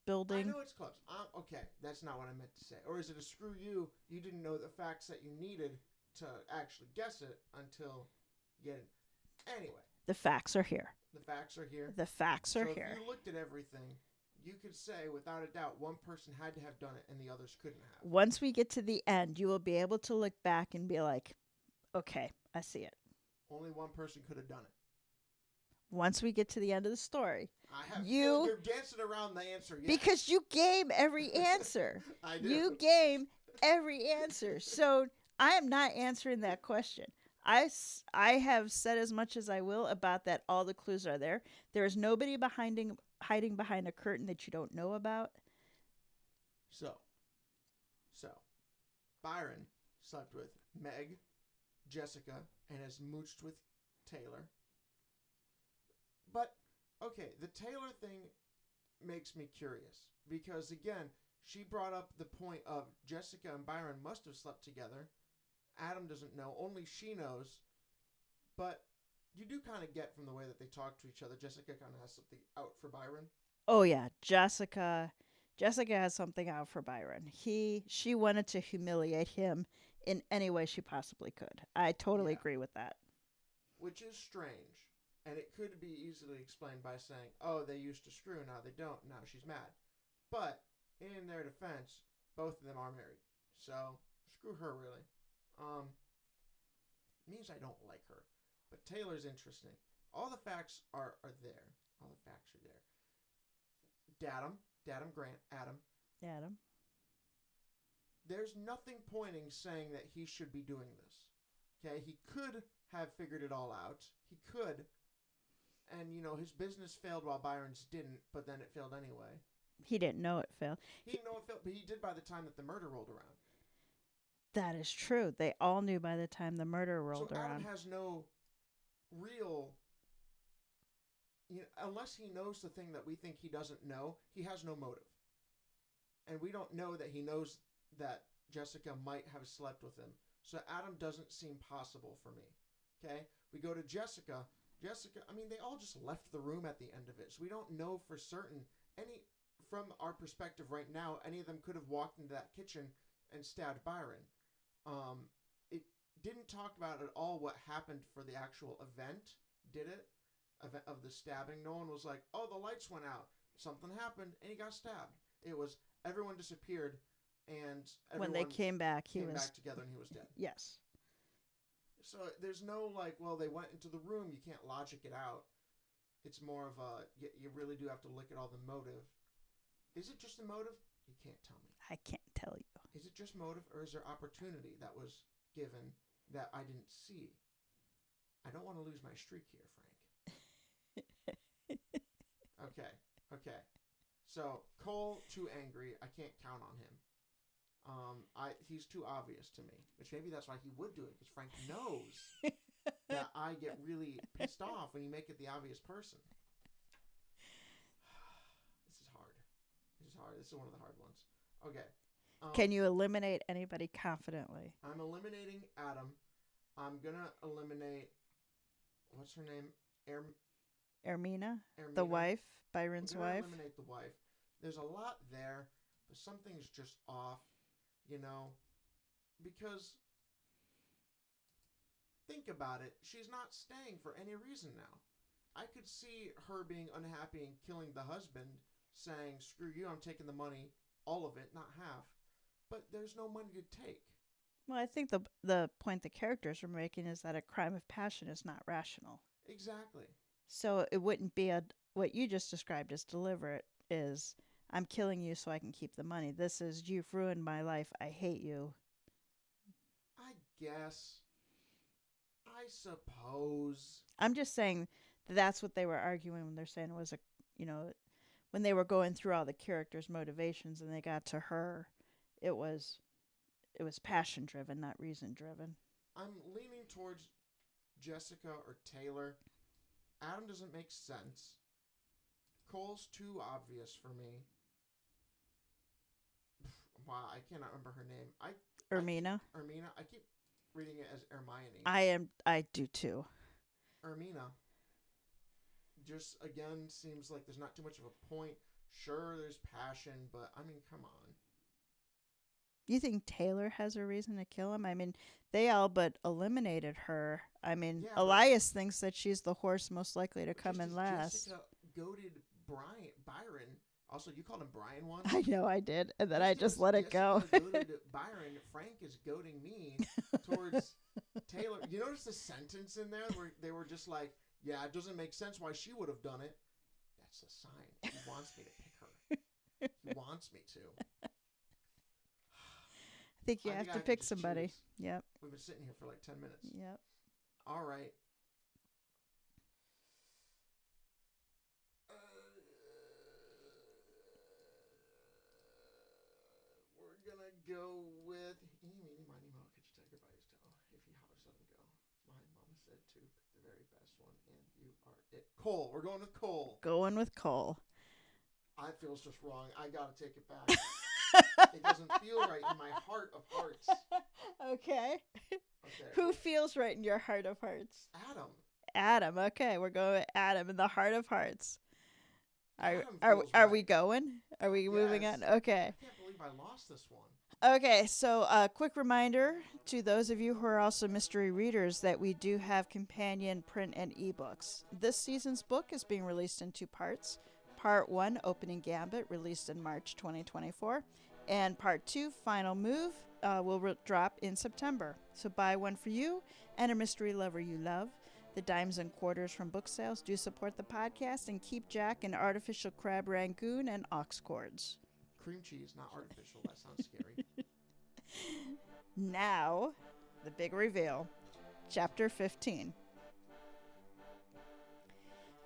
building. I know it's close. Okay, that's not what I meant to say. Or is it a screw you? You didn't know the facts that you needed to actually guess it until you get it. Anyway. The facts are here. The facts are here. The facts are here. If you looked at everything, you could say without a doubt one person had to have done it and the others couldn't have. Once we get to the end, you will be able to look back and be like, okay, I see it. Only one person could have done it. Once we get to the end of the story. You're dancing around the answer. Yes. Because you gave every answer. I do. You gave every answer. So I am not answering that question. I have said as much as I will about that. All the clues are there. There is nobody hiding behind a curtain that you don't know about. So Byron slept with Meg, Jessica, and has mooched with Taylor. But, okay, the Taylor thing makes me curious. Because, again, she brought up the point of Jessica and Byron must have slept together. Adam doesn't know. Only she knows. But you do kind of get from the way that they talk to each other, Jessica kind of has something out for Byron. Oh, yeah. Jessica has something out for Byron. She wanted to humiliate him in any way she possibly could. I totally agree with that. Which is strange. And it could be easily explained by saying, oh, they used to screw, now they don't, now she's mad. But, in their defense, both of them are married. So, screw her, really. Means I don't like her. But Taylor's interesting. All the facts are there. All the facts are there. Adam. There's nothing pointing saying that he should be doing this. Okay, he could have figured it all out. He could. And, his business failed while Byron's didn't, but then it failed anyway. He didn't know it failed. He didn't know it failed, but he did by the time that the murder rolled around. That is true. They all knew by the time the murder rolled around. So Adam has no real... unless he knows the thing that we think he doesn't know, he has no motive. And we don't know that he knows that Jessica might have slept with him. So Adam doesn't seem possible for me. Okay? We go to Jessica, they all just left the room at the end of it. So we don't know for certain from our perspective right now, any of them could have walked into that kitchen and stabbed Byron. It didn't talk about at all what happened for the actual event, did it? Of the stabbing. No one was like, oh, the lights went out. Something happened and he got stabbed. It was everyone disappeared and when they came back, he was back together and he was dead. Yes. So there's no they went into the room. You can't logic it out. It's more of you really do have to look at all the motive. Is it just a motive? You can't tell me. I can't tell you. Is it just motive or is there opportunity that was given that I didn't see? I don't want to lose my streak here, Frank. Okay. So Cole, too angry. I can't count on him. He's too obvious to me, which maybe that's why he would do it, because Frank knows that I get really pissed off when you make it the obvious person. This is hard. This is one of the hard ones. Okay. Can you eliminate anybody confidently? I'm eliminating Adam. I'm gonna eliminate, what's her name? Ermina, the Ermina. wife, We're Byron's gonna wife. eliminate the wife. There's a lot there, but something's just off, you know, because think about it. She's not staying for any reason now. I could see her being unhappy and killing the husband, saying, "Screw you, I'm taking the money, all of it, not half." But there's no money to take. Well, I think the point the characters are making is that a crime of passion is not rational. Exactly. So it wouldn't be a what you just described as deliberate is I'm killing you so I can keep the money. This is you've ruined my life. I hate you. I guess. I suppose. I'm just saying that's what they were arguing when they're saying it was a, you know, when they were going through all the characters' motivations and they got to her, it was passion driven, not reason driven. I'm leaning towards Jessica or Taylor. Adam doesn't make sense. Cole's too obvious for me. Wow, I cannot remember her name. Ermina. Ermina. I keep reading it as Hermione. I do too. Ermina. Just again seems like there's not too much of a point. Sure, there's passion, but I mean, come on. You think Taylor has a reason to kill him? I mean, they all but eliminated her. I mean, Yeah, Elias thinks that she's the horse most likely to come in last. Jessica goaded Byron. Also, you called him Brian once. I know I did, and then I just let it go. Goaded Byron. Frank is goading me towards Taylor. You notice the sentence in there where they were just like, "Yeah, it doesn't make sense why she would have done it." That's a sign. He wants me to pick her. He wants me to. I think you have to pick somebody. Choose. Yep. We've been sitting here for like 10 minutes. Yep. All right. We're going to go with eeny, meeny, miny, moe, catch a tiger by his toe. If he hollers, let him go. My mama said to pick the very best one, and you are it. Cole. We're going with Cole. Going with Cole. I feels just wrong. I got to take it back. It doesn't feel right in my heart of hearts. Okay. Who feels right in your heart of hearts? Adam. Okay, we're going with Adam in the heart of hearts. Are we going? Are we moving on? Okay. I can't believe I lost this one. Okay, so a quick reminder to those of you who are also mystery readers that we do have companion print and ebooks. This season's book is being released in 2 parts. Part 1, Opening Gambit, released in March 2024. And Part 2, Final Move, will drop in September. So buy one for you and a mystery lover you love. The dimes and quarters from book sales do support the podcast and keep Jack an artificial crab rangoon and ox cords. Cream cheese, not artificial. That sounds scary. Now, the big reveal. Chapter 15.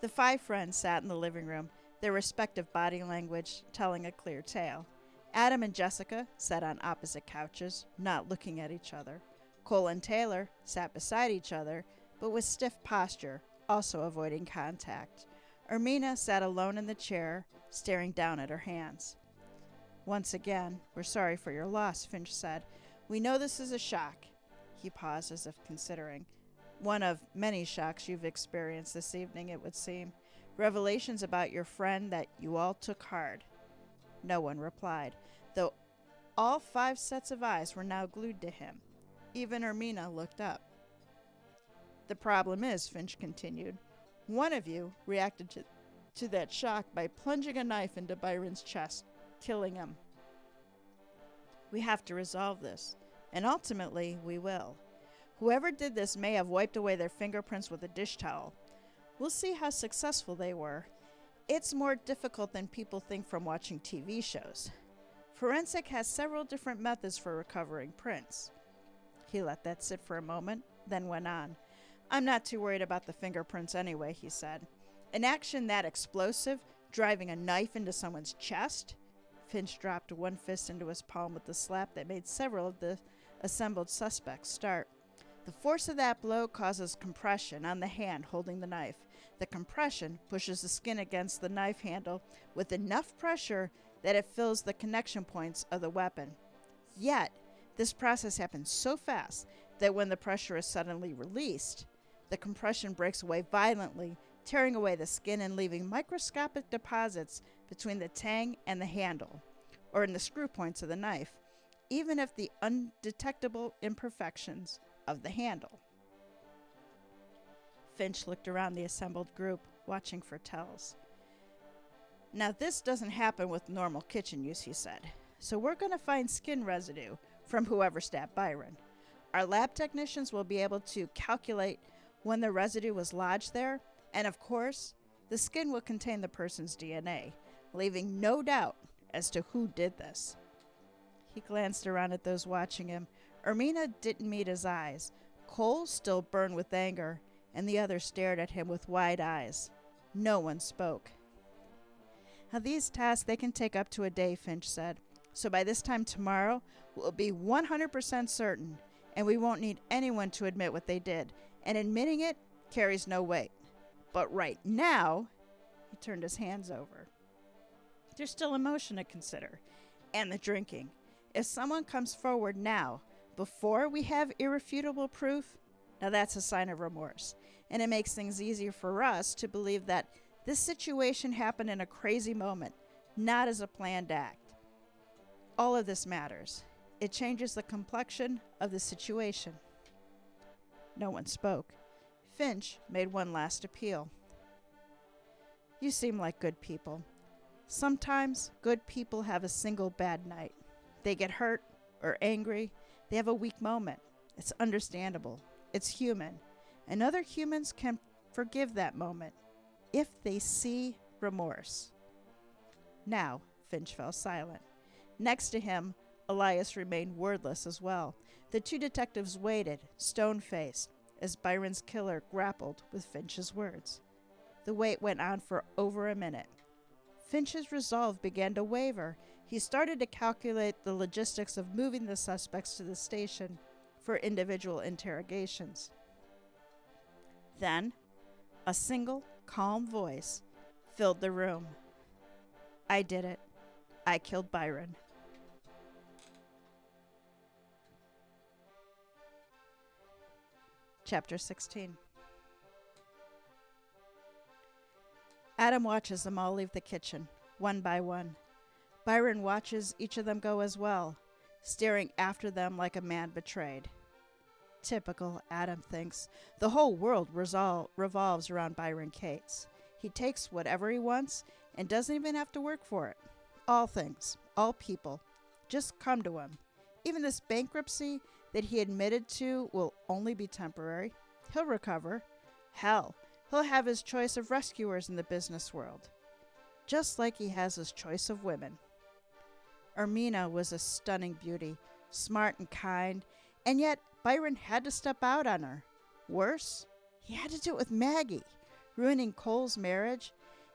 The 5 friends sat in the living room, their respective body language telling a clear tale. Adam and Jessica sat on opposite couches, not looking at each other. Cole and Taylor sat beside each other, but with stiff posture, also avoiding contact. Ermina sat alone in the chair, staring down at her hands. Once again, we're sorry for your loss, Finch said. We know this is a shock. He paused as if considering. One of many shocks you've experienced this evening, it would seem. Revelations about your friend that you all took hard. No one replied, though all 5 sets of eyes were now glued to him. Even Ermina looked up. The problem is, Finch continued, one of you reacted to that shock by plunging a knife into Byron's chest, killing him. We have to resolve this, and ultimately we will. Whoever did this may have wiped away their fingerprints with a dish towel. We'll see how successful they were. It's more difficult than people think from watching TV shows. Forensic has several different methods for recovering prints. He let that sit for a moment, then went on. I'm not too worried about the fingerprints anyway, he said. An action that explosive, driving a knife into someone's chest? Finch dropped one fist into his palm with a slap that made several of the assembled suspects start. The force of that blow causes compression on the hand holding the knife. The compression pushes the skin against the knife handle with enough pressure that it fills the connection points of the weapon. Yet, this process happens so fast that when the pressure is suddenly released, the compression breaks away violently, tearing away the skin and leaving microscopic deposits between the tang and the handle, or in the screw points of the knife, even if the undetectable imperfections of the handle. Finch looked around the assembled group, watching for tells. Now, this doesn't happen with normal kitchen use, he said. So we're going to find skin residue from whoever stabbed Byron. Our lab technicians will be able to calculate when the residue was lodged there, and of course, the skin will contain the person's DNA, leaving no doubt as to who did this. He glanced around at those watching him. Ermina didn't meet his eyes. Cole still burned with anger, and the others stared at him with wide eyes. No one spoke. Now, these tasks, they can take up to a day, Finch said. So by this time tomorrow, we'll be 100% certain, and we won't need anyone to admit what they did. And admitting it carries no weight. But right now, he turned his hands over. There's still emotion to consider, and the drinking. If someone comes forward now, before we have irrefutable proof, now that's a sign of remorse. And it makes things easier for us to believe that this situation happened in a crazy moment, not as a planned act. All of this matters. It changes the complexion of the situation. No one spoke. Finch made one last appeal. You seem like good people. Sometimes good people have a single bad night. They get hurt or angry. They have a weak moment. It's understandable. It's human. And other humans can forgive that moment if they see remorse. Now, Finch fell silent. Next to him, Elias remained wordless as well. The two detectives waited, stone-faced, as Byron's killer grappled with Finch's words. The wait went on for over a minute. Finch's resolve began to waver. He started to calculate the logistics of moving the suspects to the station for individual interrogations. Then, a single, calm voice filled the room. I did it. I killed Byron. Chapter 16. Adam watches them all leave the kitchen, one by one. Byron watches each of them go as well, staring after them like a man betrayed. Typical, Adam thinks. The whole world revolves around Byron Cates. He takes whatever he wants and doesn't even have to work for it. All things, all people, just come to him. Even this bankruptcy that he admitted to will only be temporary. He'll recover. Hell, he'll have his choice of rescuers in the business world, just like he has his choice of women. Ermina was a stunning beauty, smart and kind, and yet Byron had to step out on her. Worse, he had to do it with Maggie, ruining Cole's marriage,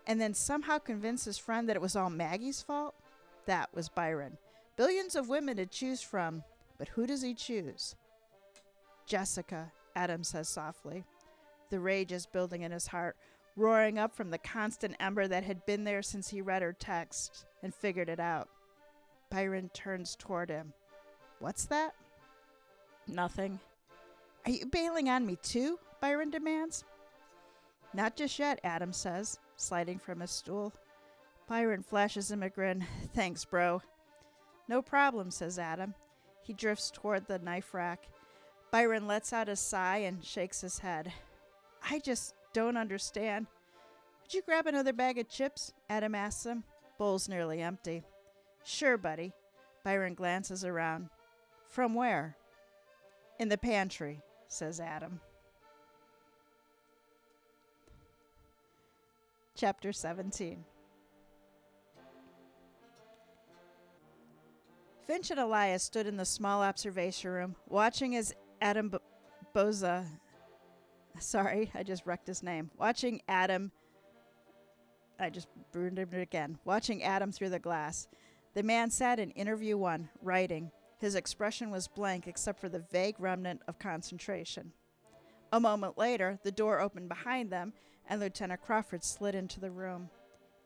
and then somehow convince his friend that it was all Maggie's fault. That was Byron. Billions of women to choose from, but who does he choose? Jessica, Adam says softly. The rage is building in his heart, roaring up from the constant ember that had been there since he read her text and figured it out. Byron turns toward him. What's that? Nothing. Are you bailing on me too? Byron demands. Not just yet, Adam says, sliding from his stool. Byron flashes him a grin. Thanks, bro. No problem, says Adam. He drifts toward the knife rack. Byron lets out a sigh and shakes his head. I just don't understand. Would you grab another bag of chips? Adam asks him. Bowl's nearly empty. Sure, buddy. Byron glances around. From where? In the pantry, says Adam. Chapter 17. Finch and Elias stood in the small observation room, watching as Adam Boza... Sorry, I just wrecked his name. Watching Adam through the glass. The man sat in interview 1, writing. His expression was blank except for the vague remnant of concentration. A moment later, the door opened behind them, and Lieutenant Crawford slid into the room.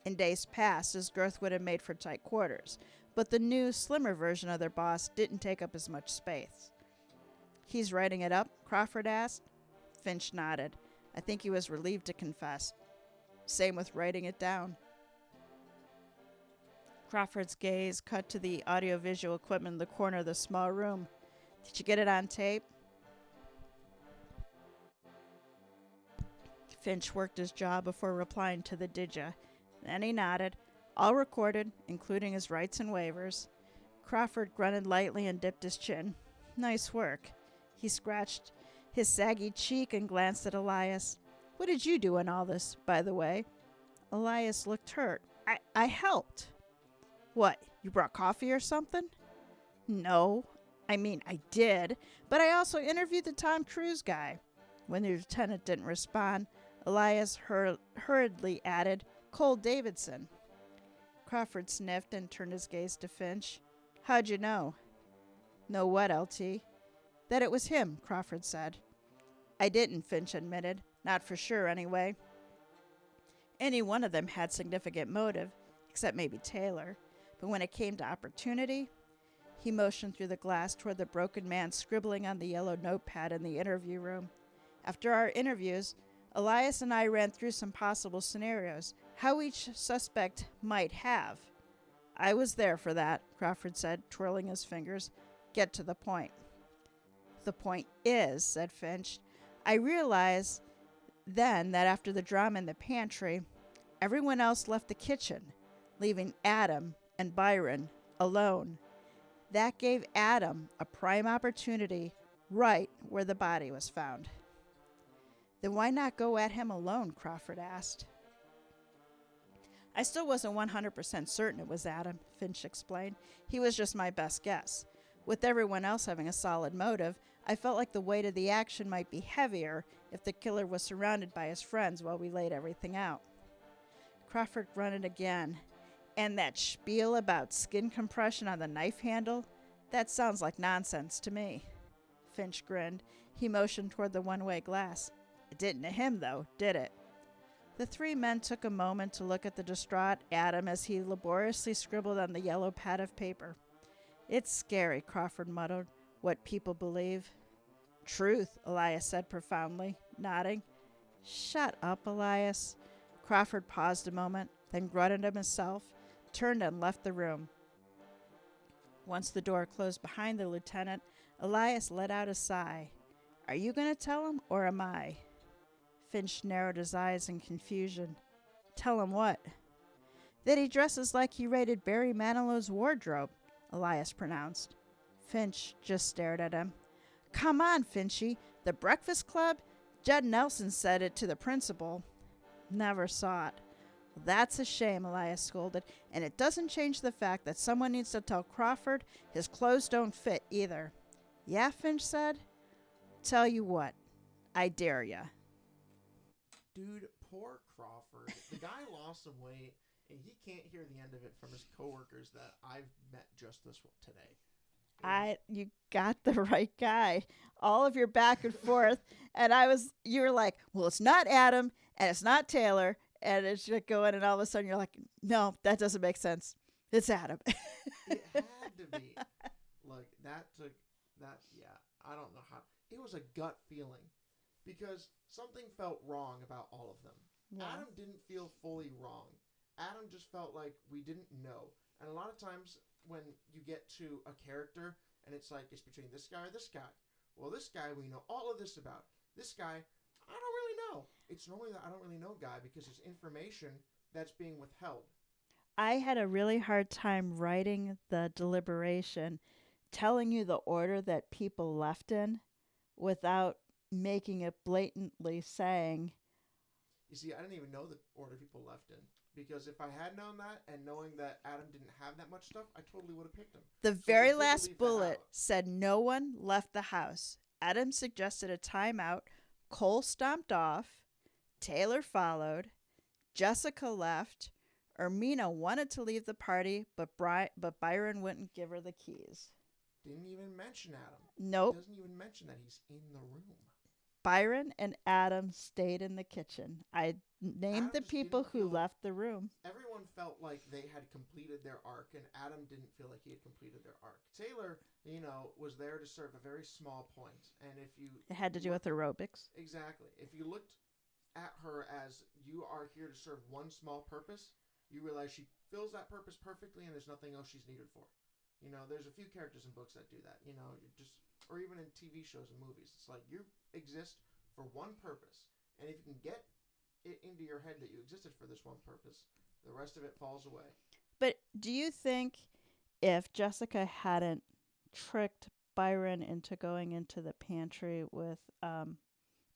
In days past, his girth would have made for tight quarters, but the new, slimmer version of their boss didn't take up as much space. He's writing it up? Crawford asked. Finch nodded. I think he was relieved to confess. Same with writing it down. Crawford's gaze cut to the audiovisual equipment in the corner of the small room. Did you get it on tape? Finch worked his jaw before replying to the "did ya?" Then he nodded. All recorded, including his rights and waivers. Crawford grunted lightly and dipped his chin. Nice work. He scratched his saggy cheek and glanced at Elias. What did you do in all this, by the way? Elias looked hurt. I helped. What, you brought coffee or something? No. I mean, I did, but I also interviewed the Tom Cruise guy. When the lieutenant didn't respond, Elias hurriedly added, Cole Davidson. Crawford sniffed and turned his gaze to Finch. How'd you know? Know what, LT? That it was him, Crawford said. I didn't, Finch admitted. Not for sure, anyway. Any one of them had significant motive, except maybe Taylor. But when it came to opportunity, he motioned through the glass toward the broken man scribbling on the yellow notepad in the interview room. After our interviews, Elias and I ran through some possible scenarios, how each suspect might have. I was there for that, Crawford said, twirling his fingers. Get to the point. The point is, said Finch, I realized then that after the drama in the pantry, everyone else left the kitchen, leaving Adam and Byron alone. That gave Adam a prime opportunity right where the body was found. Then why not go at him alone, Crawford asked. I still wasn't 100% certain it was Adam, Finch explained. He was just my best guess. With everyone else having a solid motive, I felt like the weight of the action might be heavier if the killer was surrounded by his friends while we laid everything out. Crawford grunted again. And that spiel about skin compression on the knife handle? That sounds like nonsense to me. Finch grinned. He motioned toward the one-way glass. It didn't to him, though, did it? The three men took a moment to look at the distraught Adam as he laboriously scribbled on the yellow pad of paper. It's scary, Crawford muttered, what people believe. Truth, Elias said profoundly, nodding. Shut up, Elias. Crawford paused a moment, then grunted to himself, turned and left the room. Once the door closed behind the lieutenant, Elias let out a sigh. Are you going to tell him, or am I? Finch narrowed his eyes in confusion. Tell him what? That he dresses like he raided Barry Manilow's wardrobe, Elias pronounced. Finch just stared at him. Come on, Finchy. The Breakfast Club? Judd Nelson said it to the principal. Never saw it. Well, that's a shame, Elias scolded, and it doesn't change the fact that someone needs to tell Crawford his clothes don't fit either. Yeah, Finch said. Tell you what. I dare ya. Dude, poor Crawford. The guy lost some weight, and he can't hear the end of it from his coworkers that I've met just this today. You got the right guy. All of your back and forth, and you were like, well, it's not Adam, and it's not Taylor, and it's just going, and all of a sudden you're like, no, that doesn't make sense. It's Adam. It had to be. Look, I don't know how. It was a gut feeling because something felt wrong about all of them. Yeah. Adam didn't feel fully wrong. Adam just felt like we didn't know. And a lot of times when you get to a character and it's like it's between this guy or this guy. Well, this guy we know all of this about. This guy, I don't really know. It's normally that I don't really know guy because it's information that's being withheld. I had a really hard time writing the deliberation, telling you the order that people left in without making it blatantly saying. You see, I didn't even know the order people left in. Because if I had known that and knowing that Adam didn't have that much stuff, I totally would have picked him. The very last bullet said no one left the house. Adam suggested a timeout. Cole stomped off. Taylor followed. Jessica left. Ermina wanted to leave the party, but Byron wouldn't give her the keys. Didn't even mention Adam. Nope. Doesn't even mention that he's in the room. Byron and Adam stayed in the kitchen. I named the people who left the room. Everyone felt like they had completed their arc, and Adam didn't feel like he had completed their arc. Taylor, was there to serve a very small point. And if you... It had to do with aerobics. Exactly. If you looked at her as you are here to serve one small purpose, you realize she fills that purpose perfectly and there's nothing else she's needed for. There's a few characters in books that do that. You're just, or even in TV shows and movies. It's like you exist for one purpose. And if you can get it into your head that you existed for this one purpose, the rest of it falls away. But do you think if Jessica hadn't tricked Byron into going into the pantry with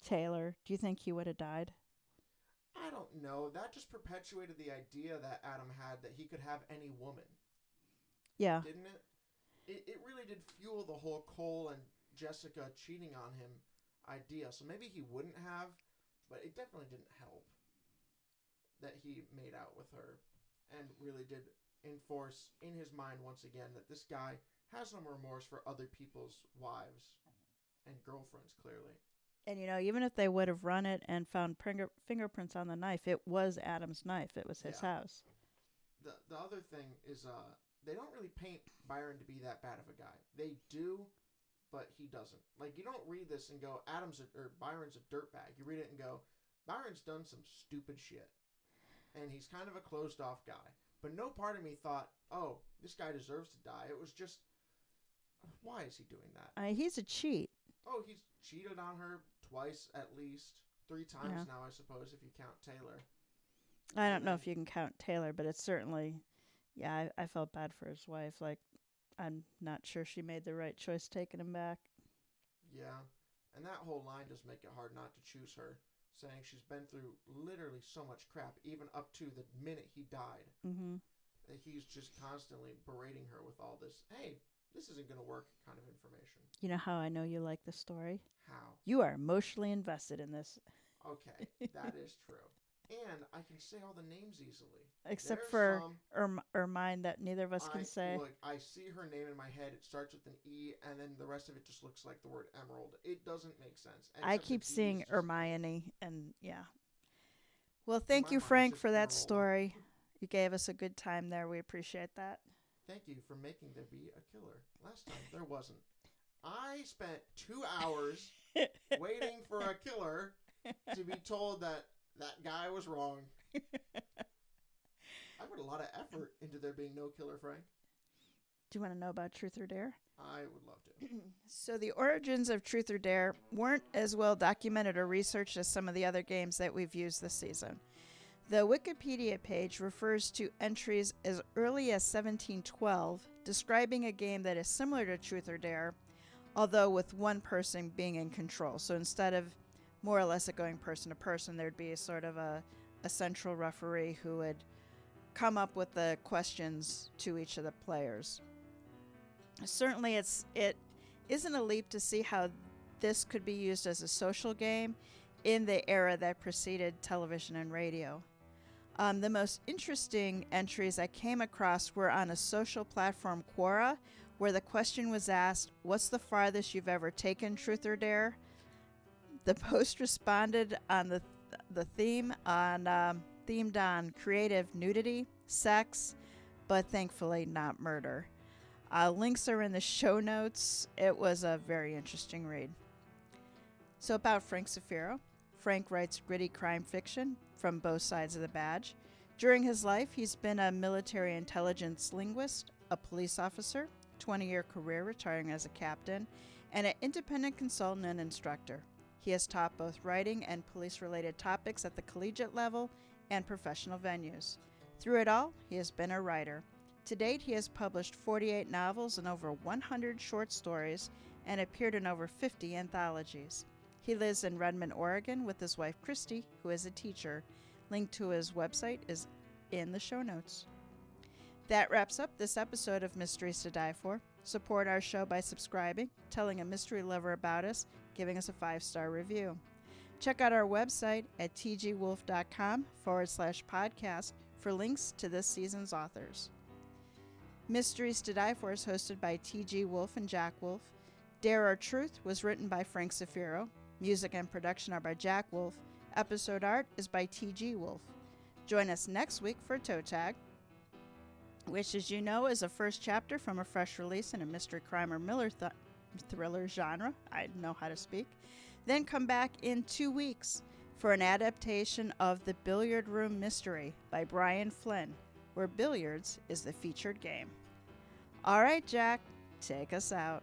Taylor, do you think he would have died? I don't know. That just perpetuated the idea that Adam had that he could have any woman. Yeah. Didn't it? It really did fuel the whole Cole and Jessica cheating on him idea. So maybe he wouldn't have, but it definitely didn't help that he made out with her and really did enforce in his mind once again that this guy has no remorse for other people's wives and girlfriends, clearly. And, even if they would have run it and found fingerprints on the knife, it was Adam's knife. It was his house. The other thing is they don't really paint Byron to be that bad of a guy. They do, but he doesn't. Like, you don't read this and go, Byron's a dirtbag. You read it and go, Byron's done some stupid shit. And he's kind of a closed-off guy. But no part of me thought, oh, this guy deserves to die. It was just, why is he doing that? He's a cheat. Oh, he's cheated on her twice at least. 3 times now, I suppose, if you count Taylor. I don't know if you can count Taylor, but it's certainly, I felt bad for his wife. Like, I'm not sure she made the right choice taking him back. Yeah, and that whole line does make it hard not to choose her, saying she's been through literally so much crap, even up to the minute he died. Mm-hmm. That he's just constantly berating her with all this, hey, this isn't going to work kind of information. You know how I know you like the story? How? You are emotionally invested in this. Okay, that is true. And I can say all the names easily. Except for Ermine that neither of us can say. Look, I see her name in my head. It starts with an E, and then the rest of it just looks like the word emerald. It doesn't make sense. I keep seeing Hermione, and Well, thank you, Frank, for that story. You gave us a good time there. We appreciate that. Thank you for making there be a killer. Last time, there wasn't. I spent 2 hours waiting for a killer to be told that guy was wrong. I put a lot of effort into there being no killer, Frank. Do you want to know about Truth or Dare? I would love to. So the origins of Truth or Dare weren't as well documented or researched as some of the other games that we've used this season. The Wikipedia page refers to entries as early as 1712, describing a game that is similar to Truth or Dare, although with one person being in control. So instead of more or less it going person to person, there'd be a sort of a central referee who would come up with the questions to each of the players. Certainly it isn't a leap to see how this could be used as a social game in the era that preceded television and radio. The most interesting entries I came across were on a social platform, Quora, where the question was asked, what's the farthest you've ever taken Truth or Dare? The post responded on the theme on themed on creative nudity, sex, but thankfully not murder. Links are in the show notes. It was a very interesting read. So about Frank Zafiro. Frank writes gritty crime fiction from both sides of the badge. During his life, he's been a military intelligence linguist, a police officer, 20-year career retiring as a captain, and an independent consultant and instructor. He has taught both writing and police-related topics at the collegiate level and professional venues. Through it all, he has been a writer. To date, he has published 48 novels and over 100 short stories and appeared in over 50 anthologies. He lives in Redmond, Oregon with his wife, Christy, who is a teacher. Link to his website is in the show notes. That wraps up this episode of Mysteries to Die For. Support our show by subscribing, telling a mystery lover about us, giving us a 5-star review. Check out our website at tgwolff.com/podcast for links to this season's authors. Mysteries to Die For is hosted by TG Wolff and Jack Wolff. Dare or Truth was written by Frank Zafiro. Music and production are by Jack Wolff. Episode art is by TG Wolff. Join us next week for Toe Tag, which, as you know, is a first chapter from a fresh release in a mystery crime or thriller genre. I know how to speak. Then come back in 2 weeks for an adaptation of The Billiard Room Mystery by Brian Flynn, where billiards is the featured game. All right, Jack, take us out.